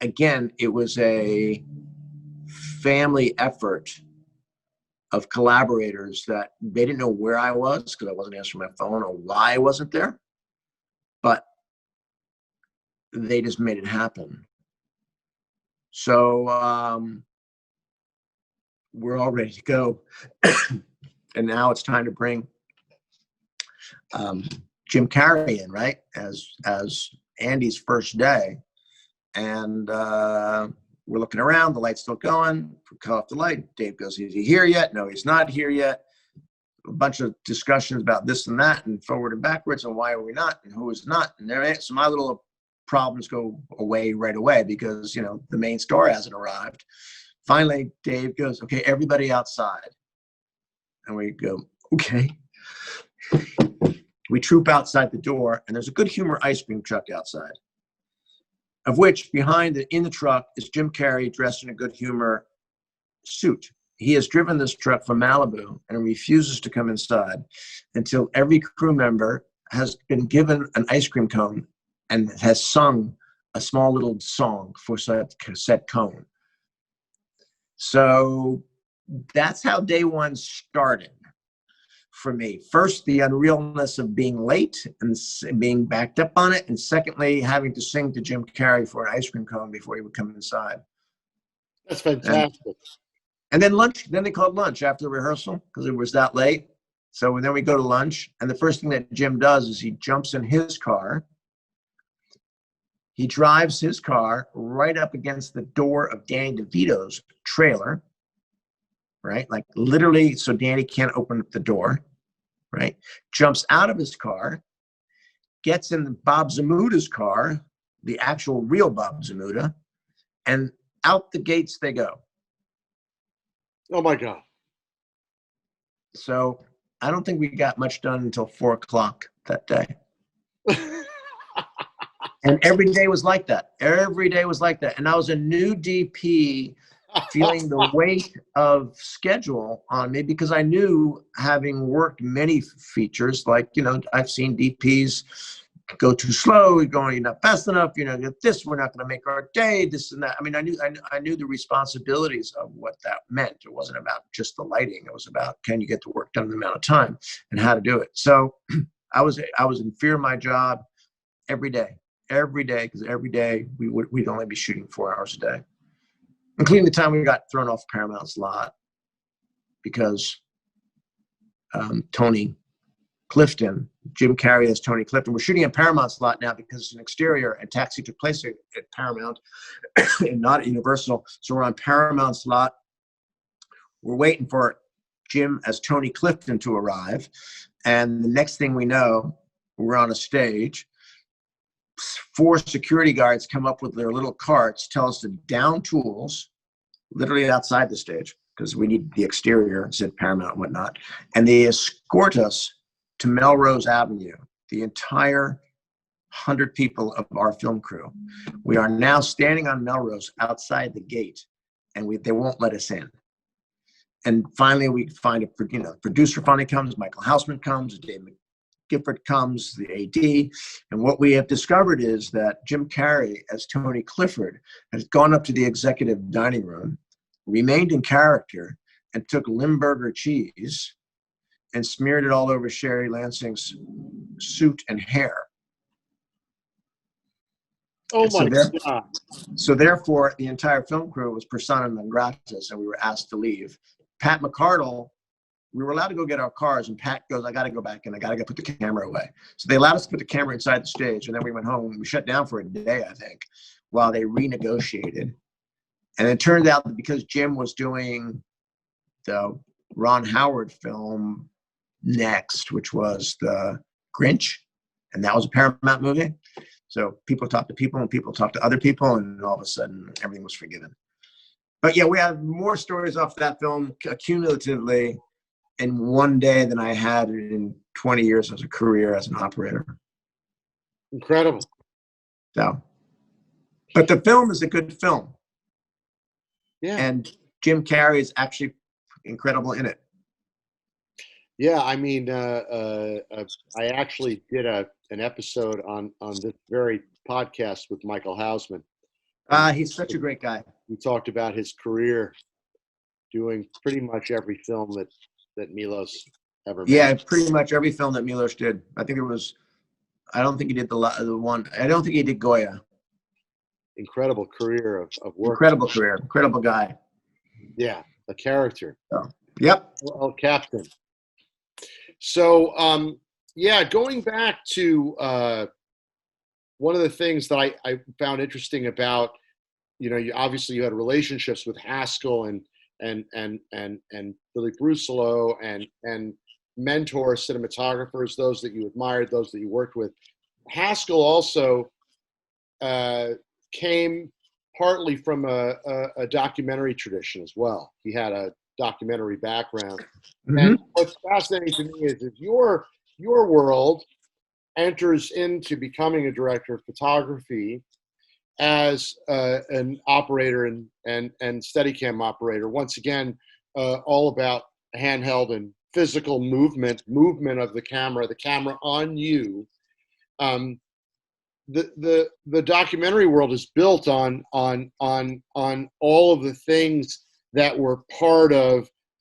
again, it was a family effort of collaborators that they didn't know where I was, because I wasn't answering my phone, or why I wasn't there, but they just made it happen. So we're all ready to go. And now it's time to bring Jim Carrey in, right? As Andy's first day. And we're looking around, the light's still going. We cut off the light. Dave goes, "Is he here yet?" "No, he's not here yet." A bunch of discussions about this and that, and forward and backwards, and why are we not, and who is not. And so my little problems go away right away, because, the main star hasn't arrived. Finally, Dave goes, "Okay, everybody outside." And we go, "Okay." We troop outside the door, and there's a Good Humor ice cream truck outside, of which in the truck is Jim Carrey dressed in a Good Humor suit. He has driven this truck from Malibu and refuses to come inside until every crew member has been given an ice cream cone and has sung a small little song for said cone. So that's how day one started for me. First, the unrealness of being late and being backed up on it. And secondly, having to sing to Jim Carrey for an ice cream cone before he would come inside. That's fantastic. And then lunch, then they called lunch after the rehearsal, because it was that late. So then we go to lunch, and the first thing that Jim does is he jumps in his car. He drives his car right up against the door of Danny DeVito's trailer, right? Like literally, so Danny can't open up the door, right? Jumps out of his car, gets in Bob Zamuda's car, the actual real Bob Zamuda, and out the gates they go. Oh my God. So I don't think we got much done until 4:00 that day. And every day was like that. Every day was like that. And I was a new DP, feeling the weight of schedule on me, because I knew, having worked many features, like, I've seen DPs go too slow, you're not fast enough, this, we're not going to make our day, this and that. I mean, I knew the responsibilities of what that meant. It wasn't about just the lighting. It was about, can you get the work done in the amount of time, and how to do it. So I was in fear of my job every day, because every day we'd only be shooting 4 hours a day, including the time we got thrown off Paramount's lot because Tony Clifton, Jim Carrey as Tony Clifton. We're shooting at Paramount's lot now because it's an exterior, and Taxi took place at Paramount and not at Universal. So we're on Paramount's lot. We're waiting for Jim as Tony Clifton to arrive. And the next thing we know, we're on a stage. 4 security guards come up with their little carts, tell us to down tools, literally outside the stage, because we need the exterior, said Paramount and whatnot. And they escort us to Melrose Avenue, the entire 100 people of our film crew. We are now standing on Melrose outside the gate, and they won't let us in. And finally, we find producer finally comes, Michael Houseman comes, Dave Gifford comes, the AD. And what we have discovered is that Jim Carrey, as Tony Clifford, has gone up to the executive dining room, remained in character, and took Limburger cheese and smeared it all over Sherry Lansing's suit and hair. Oh my God. So therefore, the entire film crew was persona non gratis, and we were asked to leave. Pat McCardle, we were allowed to go get our cars, and Pat goes, I got to go back and I got to go put the camera away. So they allowed us to put the camera inside the stage, and then we went home. We shut down for a day, I think, while they renegotiated. And it turned out that because Jim was doing the Ron Howard film next, which was the Grinch, and that was a Paramount movie. So people talk to people, and people talk to other people, and all of a sudden everything was forgiven. But yeah, we have more stories off that film cumulatively in one day than I had in 20 years as a career as an operator. Incredible. So, but the film is a good film. Yeah. And Jim Carrey is actually incredible in it. Yeah, I mean, I actually did an episode on this very podcast with Michael Houseman. He's such a great guy. We talked about his career doing pretty much every film that Milos ever made. Yeah, pretty much every film that Milos did. I think it was, I don't think he did the one, I don't think he did Goya. Incredible career of work. Incredible career, incredible guy. Yeah, a character. So, yep. Well, Captain. So, yeah, going back to one of the things that I found interesting about, you obviously you had relationships with Haskell and Billy Brusolo and mentor cinematographers, those that you admired, those that you worked with. Haskell also came partly from a documentary tradition as well. He had a documentary background. Mm-hmm. And what's fascinating to me is your world enters into becoming a director of photography as an operator and Steadicam operator. Once again, all about handheld and physical movement of the camera on you. The documentary world is built on all of the things that were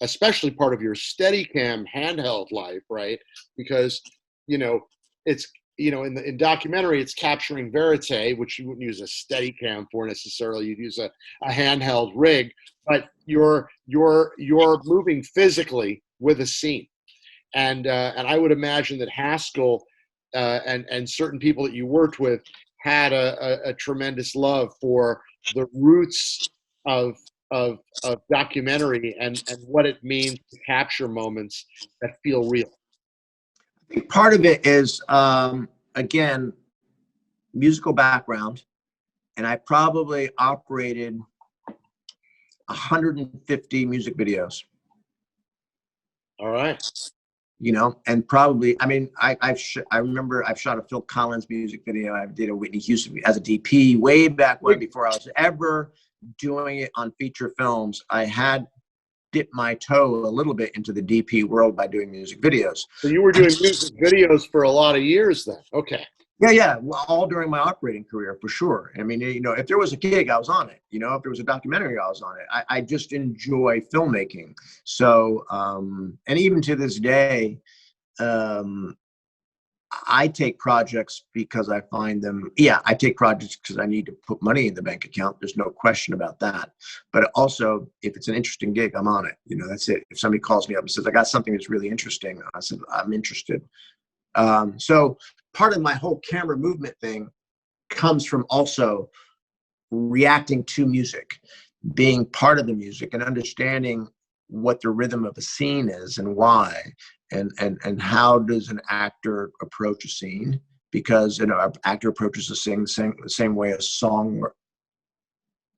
especially part of your Steadicam handheld life, right? Because it's in documentary it's capturing verite, which you wouldn't use a Steadicam for necessarily. You'd use a handheld rig, but you're moving physically with a scene, and I would imagine that Haskell and certain people that you worked with had a tremendous love for the roots of documentary and what it means to capture moments that feel real. I think part of it is, again, musical background, and I probably operated 150 music videos. All right. And probably, I mean, I remember I've shot a Phil Collins music video. I did a Whitney Houston as a DP way back when, before I was ever doing it on feature films. I had dipped my toe a little bit into the DP world by doing music videos. So you were doing music videos for a lot of years then. Okay. Yeah. Well, all during my operating career, for sure. I mean, if there was a gig, I was on it. If there was a documentary, I was on it. I just enjoy filmmaking. So, and even to this day, I take projects because I find them. Yeah, I take projects because I need to put money in the bank account. There's no question about that. But also, if it's an interesting gig, I'm on it. That's it. If somebody calls me up and says, I got something that's really interesting, I said, I'm interested. So part of my whole camera movement thing comes from also reacting to music, being part of the music and understanding what the rhythm of a scene is and why, and how does an actor approach a scene, because an actor approaches a scene the same way a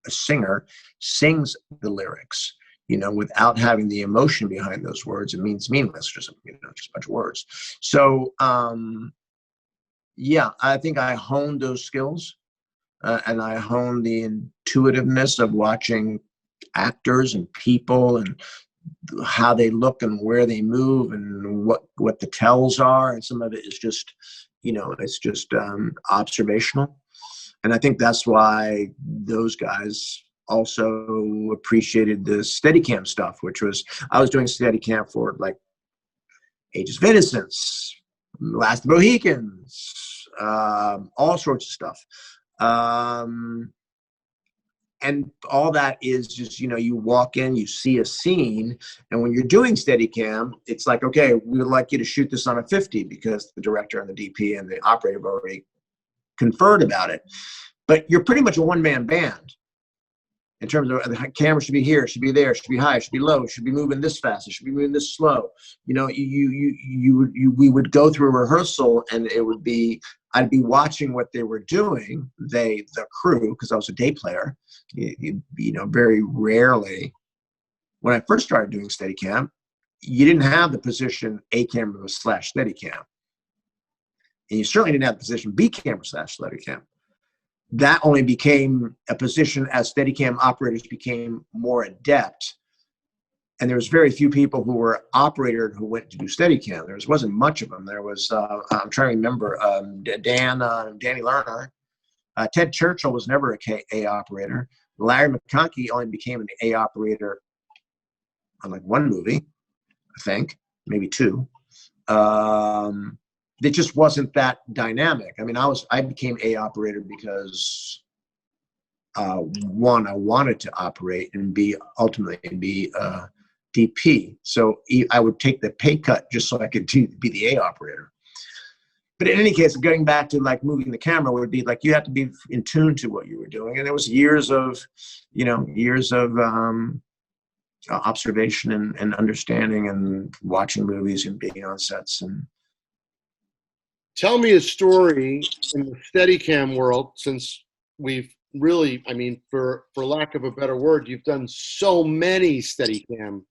singer sings the lyrics. You know, without having the emotion behind those words, it means meaningless, just, you know, just a bunch of words. So, yeah, I think I honed those skills, and I honed the intuitiveness of watching actors and people and how they look and where they move and what the tells are. And some of it is just, you know, it's just observational. And I think that's why those guys also appreciated the Steadicam stuff, which was, I was doing Steadicam for like Ages of Innocence, Last of the Mohicans, all sorts of stuff. And all that is just, you know, you walk in, you see a scene, and when you're doing Steadicam, it's like, okay, we would like you to shoot this on a 50 because the director and the DP and the operator have already conferred about it. But you're pretty much a one-man band in terms of the camera should be here, should be there, should be high, should be low, should be moving this fast, it should be moving this slow. You know, we would go through a rehearsal, and it would be, I'd be watching what they were doing, the crew, because I was a day player. You know, very rarely, when I first started doing Steadicam, you didn't have the position A camera / Steadicam. And you certainly didn't have the position B camera / Steadicam. That only became a position as Steadicam operators became more adept. And there was very few people who were operator who went to do Steadicam. There wasn't much of them. There was, I'm trying to remember, Danny Lerner. Ted Churchill was never a operator. Larry McConkey only became an A operator on like one movie, I think, maybe two. It just wasn't that dynamic. I mean, I became A operator because one, I wanted to operate, and ultimately be DP. So I would take the pay cut just so I could be the A operator. But in any case, going back to like moving the camera would be like, you have to be in tune to what you were doing. And it was years of observation and understanding and watching movies and being on sets. And tell me a story in the Steadicam world, since we've really, I mean, for lack of a better word, you've done so many Steadicam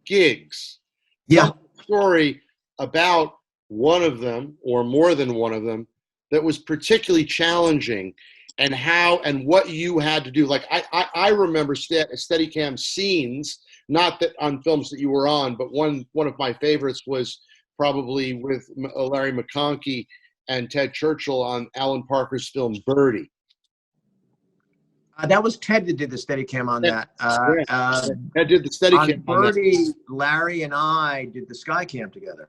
gigs. Yeah. Tell me a story about one of them, or more than one of them, that was particularly challenging, and how and what you had to do. Like I remember Steadicam scenes, not that on films that you were on, but one of my favorites was probably with Larry McConkey and Ted Churchill on Alan Parker's film Birdie. That was Ted that did the Steadicam on that. Ted did the Steadicam on Birdie. Larry and I did the Skycam together.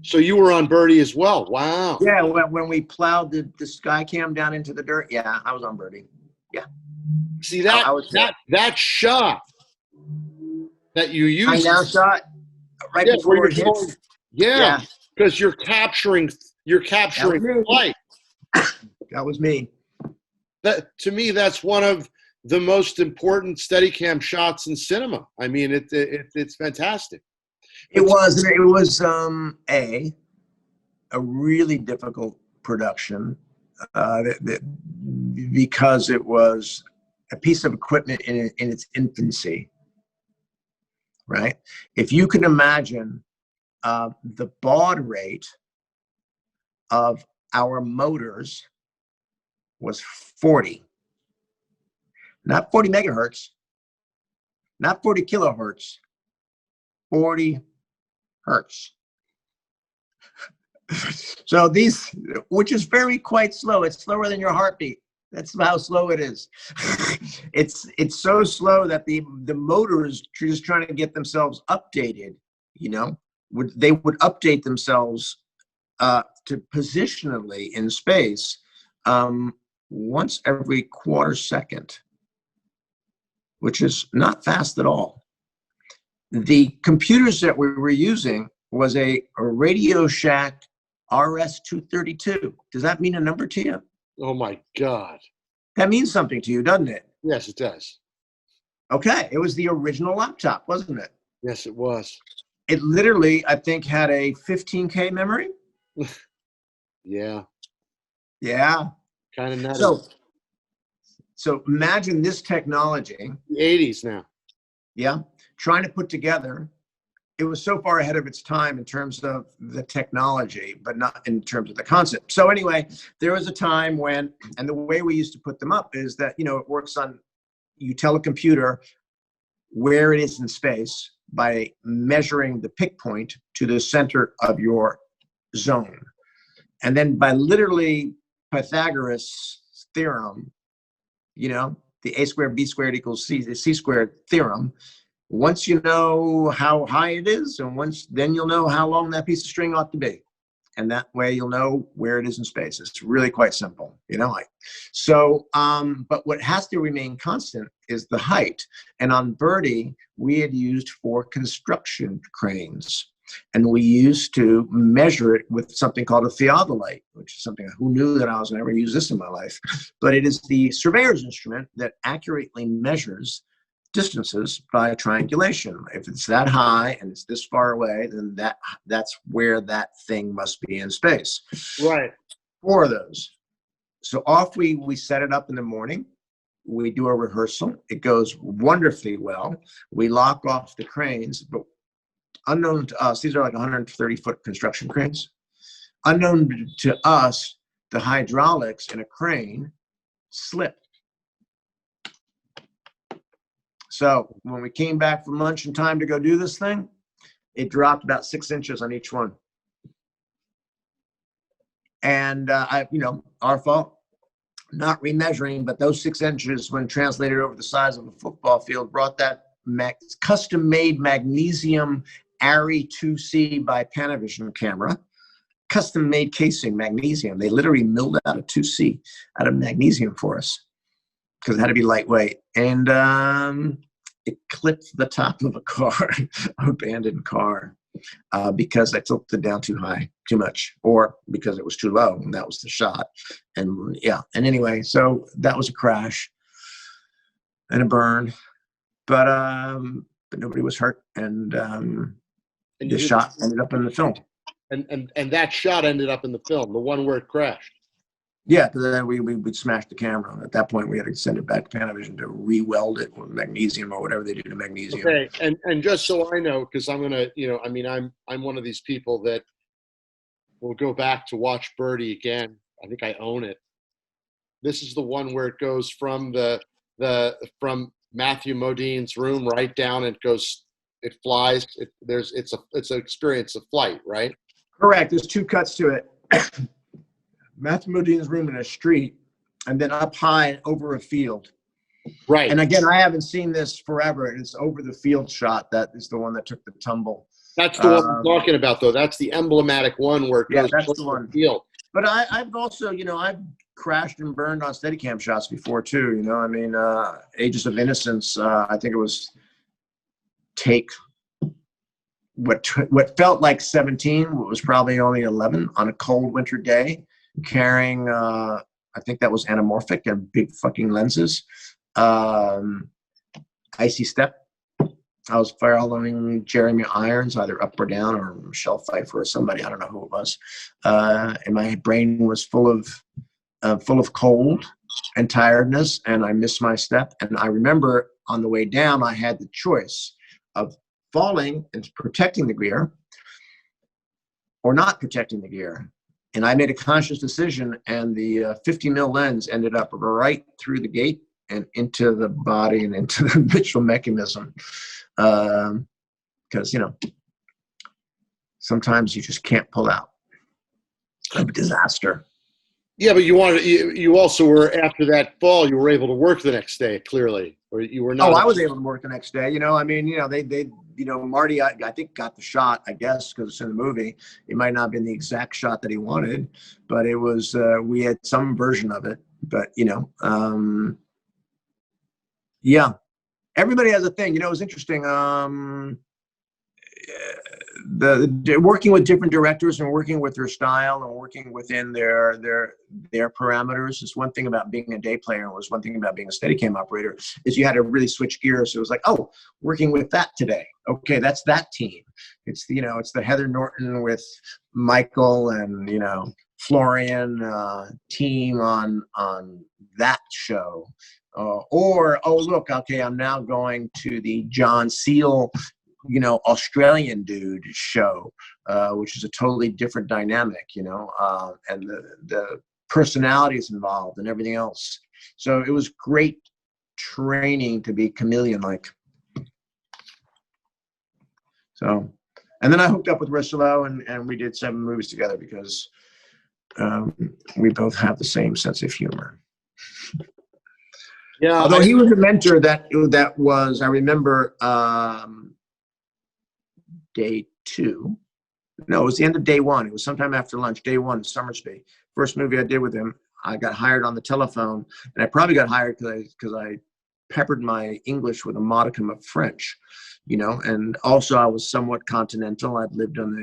So you were on Birdie as well. Wow. Yeah, when we plowed the Skycam down into the dirt. Yeah, I was on Birdie. Yeah. See that shot that you used. I now shot right before it hits. Yeah, because you're capturing light. That was me. That, to me, that's one of the most important Steadicam shots in cinema. I mean, it's fantastic. It was a really difficult production because it was a piece of equipment in its infancy, right? If you can imagine the baud rate of our motors was 40, not 40 megahertz, not 40 kilohertz, 40 hertz. So which is quite slow. It's slower than your heartbeat. That's how slow it is. It's so slow that the motors just trying to get themselves updated, you know, they would update themselves to positionally in space once every quarter second, which is not fast at all. The computers that we were using was a Radio Shack RS-232. Does that mean a number to you? Oh my God. That means something to you, doesn't it? Yes, it does. Okay, it was the original laptop, wasn't it? Yes, it was. It literally, I think, had a 15K memory. Yeah. Yeah. Kind of nutty. So imagine this technology. The 80s now. yeah, trying to put together. It was so far ahead of its time in terms of the technology, but not in terms of the concept. So anyway, there was a time when, and the way we used to put them up is that, it works on, you tell a computer where it is in space by measuring the pick point to the center of your zone. And then by literally Pythagoras theorem, the a squared b squared equals c squared theorem, once you know how high it is, and then you'll know how long that piece of string ought to be. And that way you'll know where it is in space. It's really quite simple, So, but what has to remain constant is the height. And on Birdie, we had used 4 construction cranes. And we used to measure it with something called a theodolite, which is something, who knew that I was never use this in my life. But it is the surveyor's instrument that accurately measures distances by triangulation. If it's that high and it's this far away, then that's where that thing must be in space. Right. 4 of those. So off we set it up in the morning. We do a rehearsal. It goes wonderfully well. We lock off the cranes, but unknown to us, these are like 130-foot construction cranes. Unknown to us, the hydraulics in a crane slip. So when we came back from lunch and time to go do this thing, it dropped about 6 inches on each one. And our fault, not remeasuring, but those 6 inches, when translated over the size of a football field, brought that custom-made magnesium ARRI 2C by Panavision camera, custom-made casing, magnesium. They literally milled out a 2C out of magnesium for us because it had to be lightweight. And it clipped the top of a car, an abandoned car, because I tilted down too high, too much, or because it was too low, and that was the shot. And yeah, and anyway, so that was a crash and a burn, but nobody was hurt, and the shot ended up in the film. And that shot ended up in the film, the one where it crashed. Yeah, because then we smashed the camera. At that point, we had to send it back to Panavision to re-weld it with magnesium or whatever they do to magnesium. Okay, and just so I know, because I'm gonna, I'm one of these people that will go back to watch Birdie again. I think I own it. This is the one where it goes from from Matthew Modine's room right down. And it flies. It's an experience of flight, right? Correct. There's 2 cuts to it. Matthew Modine's room in a street, and then up high over a field. Right. And again, I haven't seen this forever. It's over the field shot. That is the one that took the tumble. That's the one I'm talking about, though. That's the emblematic one where it goes that's the one. Field. But I've also, I've crashed and burned on Steadicam shots before too. Ages of Innocence. I think it was take what felt like 17, what was probably only 11 on a cold winter day, carrying I think that was anamorphic and big fucking lenses. Icy Step. I was following Jeremy Irons, either up or down, or Michelle Pfeiffer or somebody. I don't know who it was. And my brain was full of cold and tiredness, and I missed my step. And I remember on the way down, I had the choice of falling and protecting the gear or not protecting the gear. And I made a conscious decision, and the 50 mil lens ended up right through the gate and into the body and into the mitral mechanism. Because, sometimes you just can't pull out. A disaster. Yeah, but you also were, after that fall, you were able to work the next day, clearly, or you were not. Oh, I was able to work the next day. Marty, I think got the shot, I guess, because it's in the movie. It might not have been the exact shot that he wanted, but it was, we had some version of it, but yeah, everybody has a thing. It was interesting. The working with different directors and working with their style and working within their parameters is one thing about being a day player. And was one thing about being a Steadicam operator is you had to really switch gears. So it was like, oh, working with that today. Okay, that's that team. It's the Heather Norton with Michael and Florian team on that show. Or, oh, look, okay, I'm now going to the John Seal, Australian dude show, which is a totally different dynamic, and the personalities involved and everything else. So it was great training to be chameleon-like. So, and then I hooked up with Russell and we did 7 movies together because we both have the same sense of humor. Yeah. Although he was a mentor that was, I remember day 2. No, it was the end of day 1. It was sometime after lunch, day 1, Summersby. First movie I did with him. I got hired on the telephone, and I probably got hired because I peppered my English with a modicum of French, and also I was somewhat continental. I'd lived on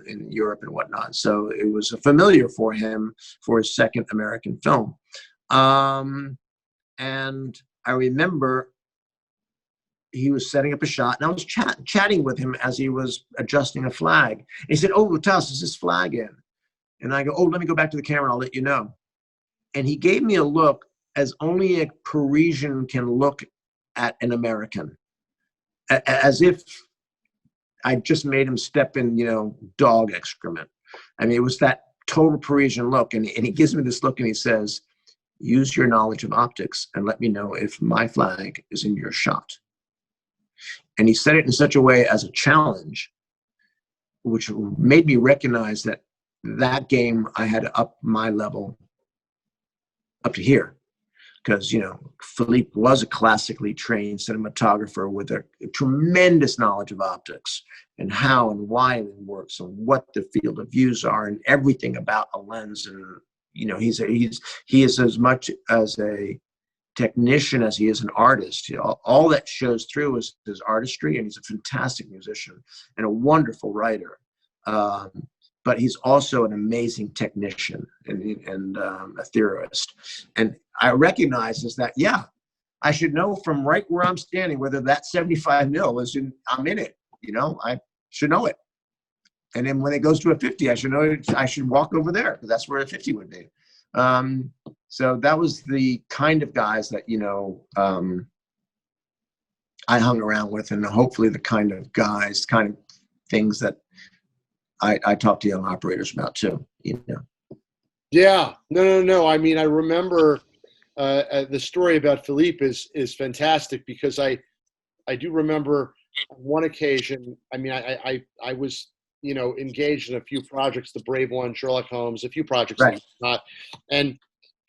in Europe and whatnot. So it was a familiar for him for his second American film. And I remember he was setting up a shot, and I was chatting with him as he was adjusting a flag. And he said, "Oh, Lutas, is this flag in?" And I go, "Oh, let me go back to the camera. I'll let you know." And he gave me a look as only a Parisian can look at an American, as if I just made him step in, dog excrement. I mean, it was that total Parisian look. And he gives me this look and he says, "Use your knowledge of optics and let me know if my flag is in your shot." And he said it in such a way as a challenge, which made me recognize that game I had to up my level up to here. Because, Philippe was a classically trained cinematographer with a tremendous knowledge of optics and how and why it works and what the field of views are and everything about a lens. And, he is as much as a technician as he is an artist. All that shows through is his artistry, and he's a fantastic musician and a wonderful writer. But he's also an amazing technician and a theorist. And I recognize is that, I should know from right where I'm standing whether that 75 mil I'm in it. I should know it. And then when it goes to a 50, I should know it. I should walk over there because that's where a 50 would be. So that was the kind of guys that, I hung around with, and hopefully the kind of things that I talk to young operators about too, Yeah, no. I mean, I remember the story about Philippe is fantastic because I do remember on one occasion. I mean, I was engaged in a few projects, The Brave One, Sherlock Holmes, a few projects, right. And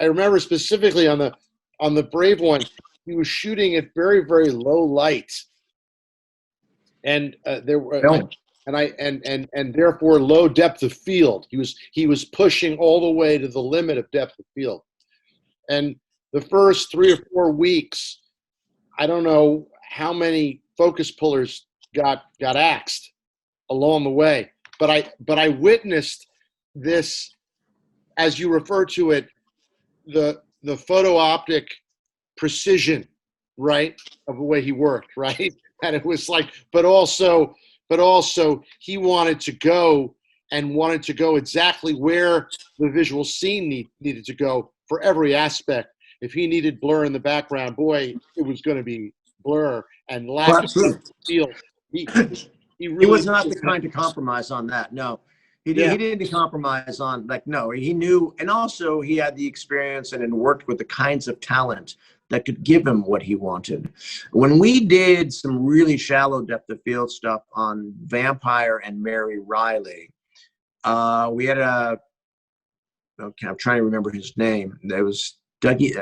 I remember specifically on the Brave One, he was shooting at very, very low light, and there were. And therefore low depth of field. He was pushing all the way to the limit of depth of field. And the first 3 or 4 weeks, I don't know how many focus pullers got axed along the way. But I witnessed this, as you refer to it, the photo optic precision, right, of the way he worked, right? And it was like, but also he wanted to go exactly where the visual scene needed to go for every aspect. If he needed blur in the background, boy, it was going to be blur and lack of feel. He was not the kind to compromise on that. No, he didn't compromise on, no, he knew. And also he had the experience and worked with the kinds of talent that could give him what he wanted. When we did some really shallow depth of field stuff on Vampire and Mary Riley, we had I'm trying to remember his name. There was Dougie,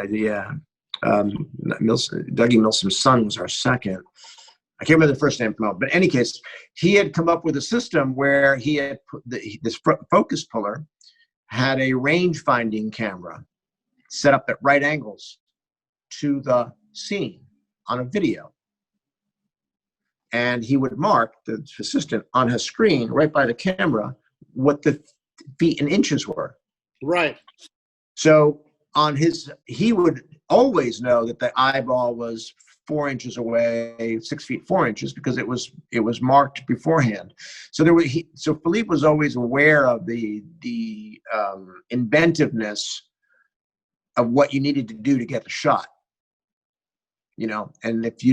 Dougie Milsom's son was our second. I can't remember the first name, but in any case, he had come up with a system where he had put this focus puller had a range finding camera set up at right angles to the scene on a video. And he would mark, the assistant, on his screen right by the camera what the feet and inches were. Right. So he would always know that the eyeball was 4 inches away, 6 feet 4 inches, because it was marked beforehand. So so Philippe was always aware of the inventiveness of what you needed to do to get the shot, you know. And if you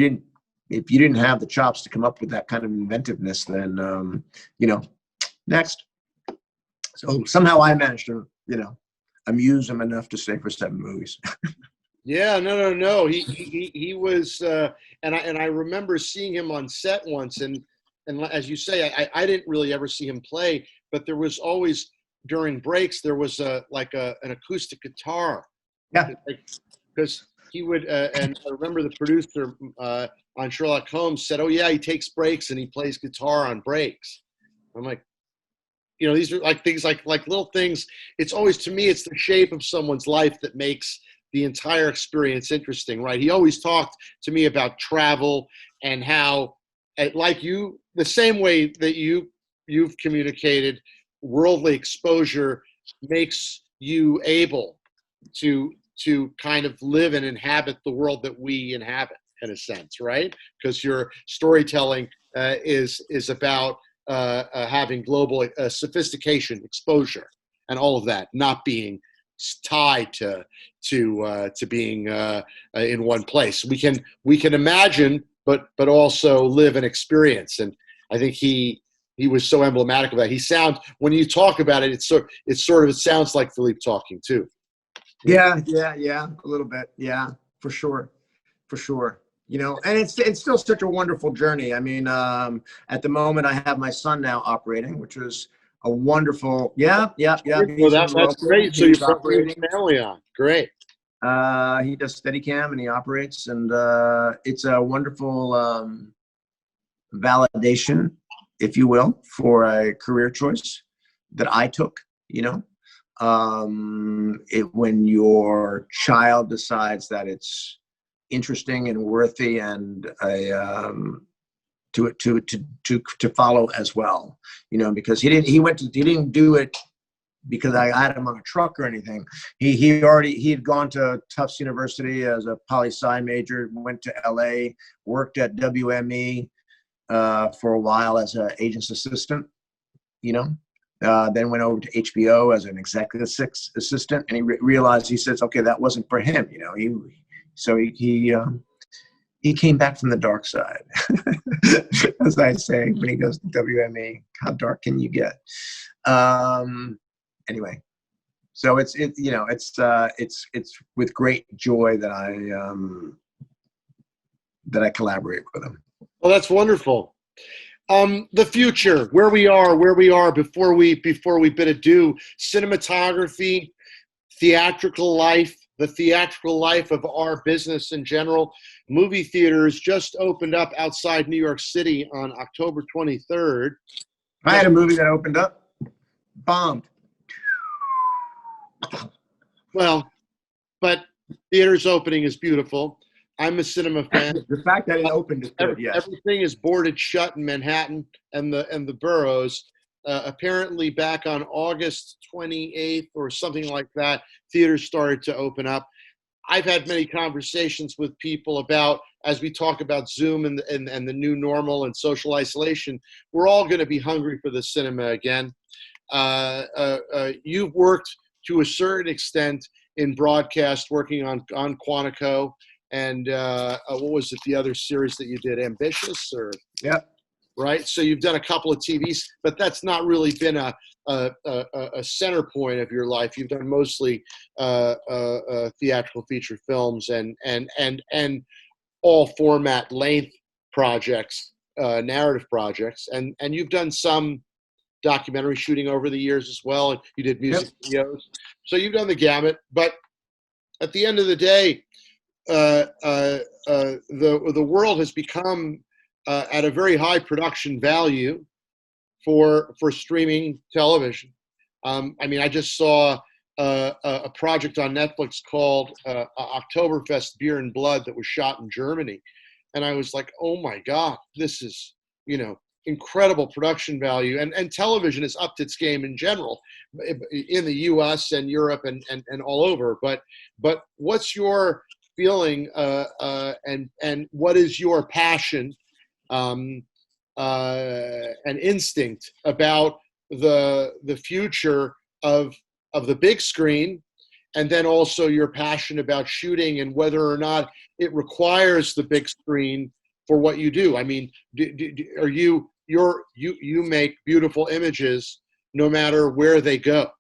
didn't have the chops to come up with that kind of inventiveness, then you know, next. So somehow I managed to, you know, amuse him enough to stay for 7 movies. Yeah, no. He was, and I remember seeing him on set once, and as you say, I didn't really ever see him play, but there was always during breaks there was an acoustic guitar. Yeah. Because he would, and I remember the producer on Sherlock Holmes said, "Oh yeah, he takes breaks and he plays guitar on breaks." I'm like, you know, these are like things like little things. It's always, to me, it's the shape of someone's life that makes the entire experience interesting, right? He always talked to me about travel and how, like you, the same way that you've communicated, worldly exposure makes you able to kind of live and inhabit the world that we inhabit, in a sense, right? Because your storytelling is about having global sophistication, exposure, and all of that, not being tied to being in one place. We can imagine, but also live and experience. And I think he was so emblematic of that. He sounds, when you talk about it, it sounds like Philippe talking too. Yeah, a little bit. Yeah, for sure. You know, and it's still such a wonderful journey. I mean, at the moment, I have my son now operating, which was a wonderful. Yeah. Well, that's great. So you're operating family on. Great. He does Steadicam and he operates, and it's a wonderful validation, if you will, for a career choice that I took. You know, when your child decides that it's interesting and worthy and to follow as well, you know, because he didn't do it because I had him on a truck or anything. He had gone to Tufts University as a poli-sci major, went to LA, worked at WME for a while as an agent's assistant, you know. Then went over to HBO as an executive assistant, and he realized, he says, okay, that wasn't for him, you know. He came back from the dark side, as I say, when he goes to WME. How dark can you get? Anyway, so it's with great joy that I collaborate with him. Well, that's wonderful. The future, where we are before we bid adieu. Cinematography, theatrical life, the theatrical life of our business in general. Movie theaters just opened up outside New York City on October 23rd. I had a movie that opened up, bombed. Well, but theaters opening is beautiful. I'm a cinema fan. The fact that it opened is good, yes. Everything is boarded shut in Manhattan and the boroughs. Apparently back on August 28th or something like that, theaters started to open up. I've had many conversations with people about, as we talk about Zoom and the new normal and social isolation, we're all going to be hungry for the cinema again. You've worked to a certain extent in broadcast, working on Quantico, and what was it, the other series that you did, Ambitious? Or yeah. Right, so you've done a couple of TVs, but that's not really been a center point of your life. You've done mostly theatrical feature films and all format length projects, narrative projects, and you've done some documentary shooting over the years as well. And you did music videos, so you've done the gamut. But at the end of the day, the world has become at a very high production value for streaming television. I mean, I just saw a project on Netflix called Oktoberfest Beer and Blood that was shot in Germany, and I was like, oh my God, this is, you know, incredible production value. And television has upped its game in general in the U.S. and Europe and all over. But what's your feeling and what is your passion and instinct about the future of the big screen, and then also your passion about shooting and whether or not it requires the big screen for what you do. I mean, you make beautiful images no matter where they go?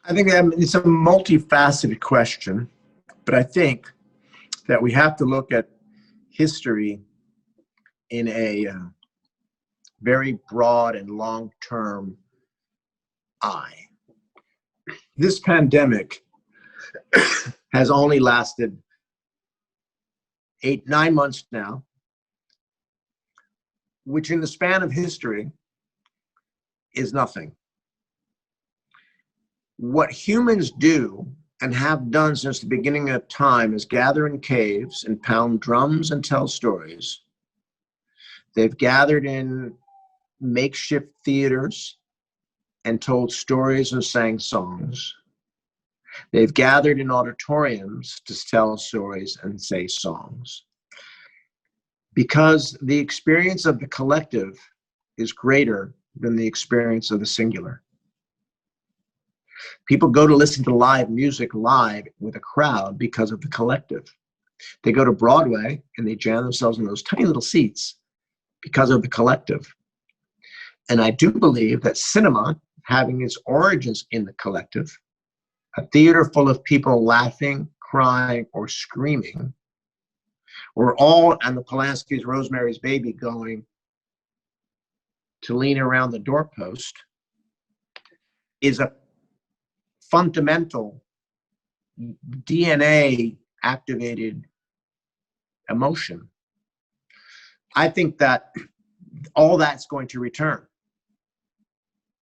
I think it's a multifaceted question, but I think that we have to look at history in a very broad and long-term eye. This pandemic has only lasted 8-9 months now, which in the span of history is nothing. What humans do and have done since the beginning of time is gather in caves and pound drums and tell stories. They've gathered in makeshift theaters and told stories and sang songs. They've gathered in auditoriums to tell stories and say songs. Because the experience of the collective is greater than the experience of the singular. People go to listen to live music live with a crowd because of the collective. They go to Broadway and they jam themselves in those tiny little seats because of the collective. And I do believe that cinema, having its origins in the collective, a theater full of people laughing, crying, or screaming, we're all on the Polanski's Rosemary's Baby going to lean around the doorpost, is a fundamental DNA activated emotion. I think that all that's going to return.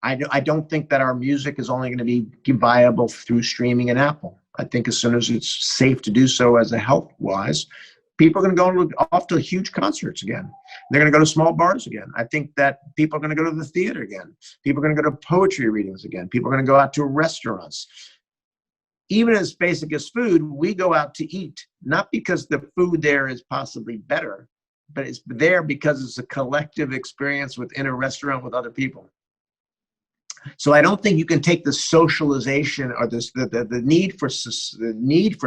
I don't think that our music is only going to be viable through streaming and Apple. I think as soon as it's safe to do so as a health-wise, people are going to go off to huge concerts again. They're going to go to small bars again. I think that people are going to go to the theater again. People are going to go to poetry readings again. People are going to go out to restaurants. Even as basic as food, we go out to eat, not because the food there is possibly better, but it's there because it's a collective experience within a restaurant with other people. So I don't think you can take the socialization or the need for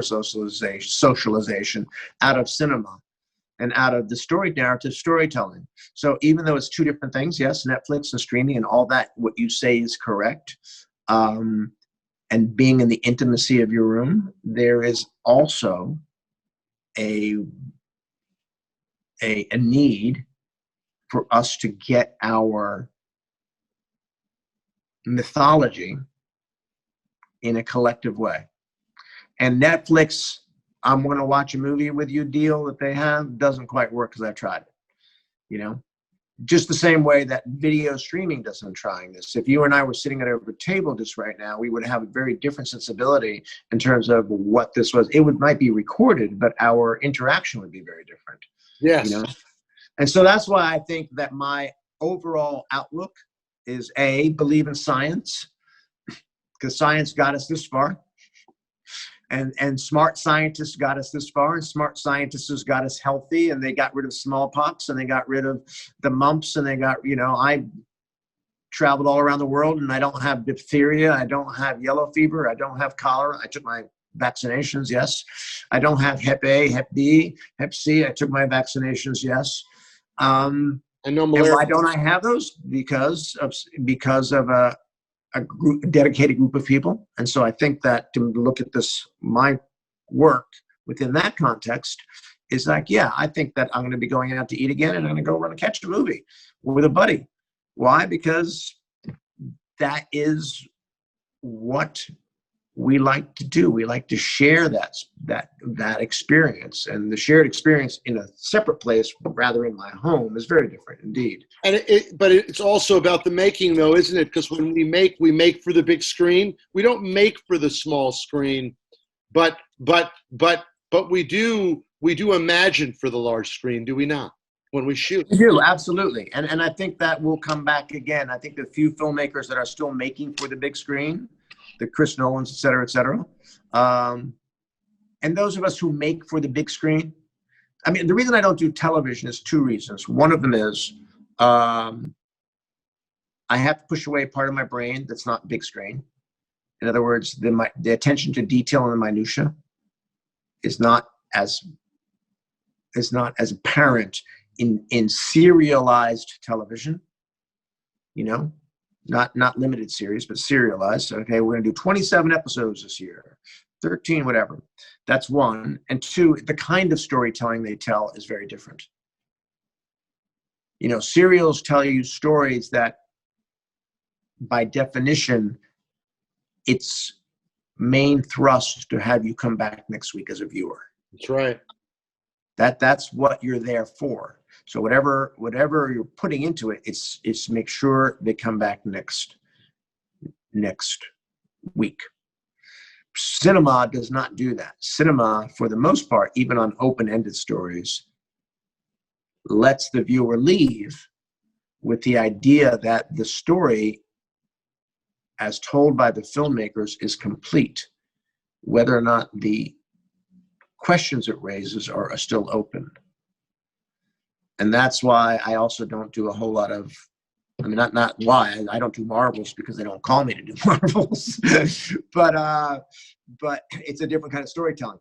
socialization out of cinema and out of the narrative storytelling. So even though it's two different things, yes, Netflix and streaming and all that, what you say is correct. And being in the intimacy of your room, there is also a need for us to get our mythology in a collective way. And Netflix, I'm going to watch a movie with you deal that they have doesn't quite work because I've tried it. You know, just the same way that video streaming doesn't trying this. If you and I were sitting at a table just right now, we would have a very different sensibility in terms of what this was. It might be recorded, but our interaction would be very different. Yes. You know? And so that's why I think that my overall outlook is believe in science, because science got us this far. And smart scientists got us this far, and smart scientists got us healthy, and they got rid of smallpox, and they got rid of the mumps, and they got, I traveled all around the world, and I don't have diphtheria, I don't have yellow fever, I don't have cholera. I took my vaccinations, yes. I don't have Hep A, Hep B, Hep C. I took my vaccinations, yes. And why don't I have those? Because of a dedicated group of people. And so I think that to look at my work within that context is like, yeah, I think that I'm going to be going out to eat again, and I'm going to go run and catch a movie with a buddy. Why? Because that is what we like to do. We like to share that experience, and the shared experience in a separate place, rather in my home, is very different indeed. And but it's also about the making, though, isn't it? Because when we make for the big screen. We don't make for the small screen, but we do imagine for the large screen, do we not? When we shoot, we do, absolutely. And I think that will come back again. I think the few filmmakers that are still making for the big screen, the Chris Nolans, et cetera, And those of us who make for the big screen, I mean, the reason I don't do television is two reasons. One of them is I have to push away part of my brain that's not big screen. In other words, the attention to detail and the minutia is not as apparent in serialized television. You know, not limited series, but serialized. So, okay, we're gonna do 27 episodes this year, 13, whatever. That's one. And two, the kind of storytelling they tell is very different. You know, serials tell you stories that, by definition, its main thrust to have you come back next week as a viewer. That's right. That's what you're there for. So whatever you're putting into it, it's make sure they come back next week. Cinema does not do that. Cinema, for the most part, even on open-ended stories, lets the viewer leave with the idea that the story, as told by the filmmakers, is complete, whether or not the questions it raises are still open. And that's why I also don't do a whole lot of, I mean, not why, I don't do Marvels because they don't call me to do Marvels, but it's a different kind of storytelling.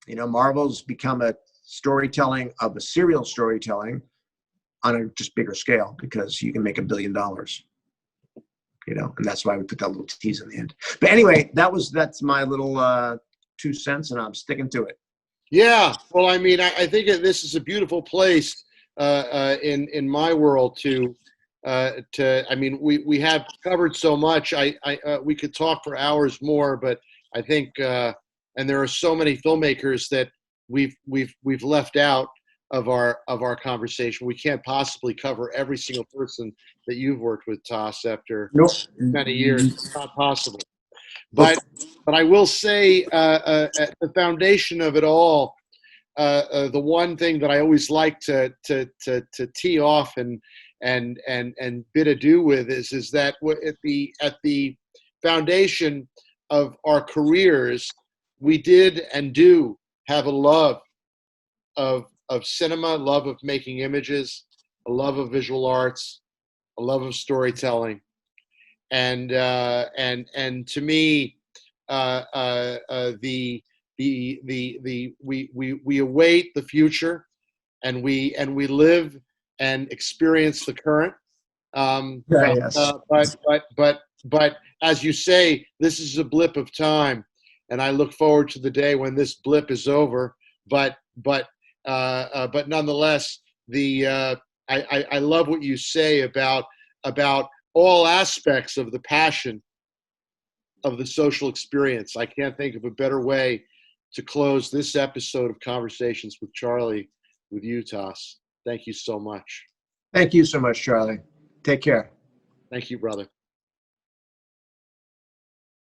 You know, Marvels become a storytelling of a serial storytelling on a just bigger scale because you can make $1 billion. You know, and that's why we put that little tease in the end. But anyway, that's my little 2 cents, and I'm sticking to it. Yeah, well, I mean, I think this is a beautiful place in my world to. I mean, we have covered so much. We could talk for hours more, but I think, and there are so many filmmakers that we've left out of our conversation. We can't possibly cover every single person that you've worked with, Toss, after many years. It's not possible. But I will say, at the foundation of it all, the one thing that I always like to tee off and bid adieu with is that at the foundation of our careers, we did and do have a love of cinema, love of making images, a love of visual arts, a love of storytelling, and to me, we await the future, and we live and experience the current. Yes. But as you say, this is a blip of time, and I look forward to the day when this blip is over. But nonetheless, I love what you say about all aspects of the passion of the social experience. I can't think of a better way to close this episode of Conversations with Charlie with you, Toss. Thank you so much. Thank you so much, Charlie. Take care. Thank you, brother.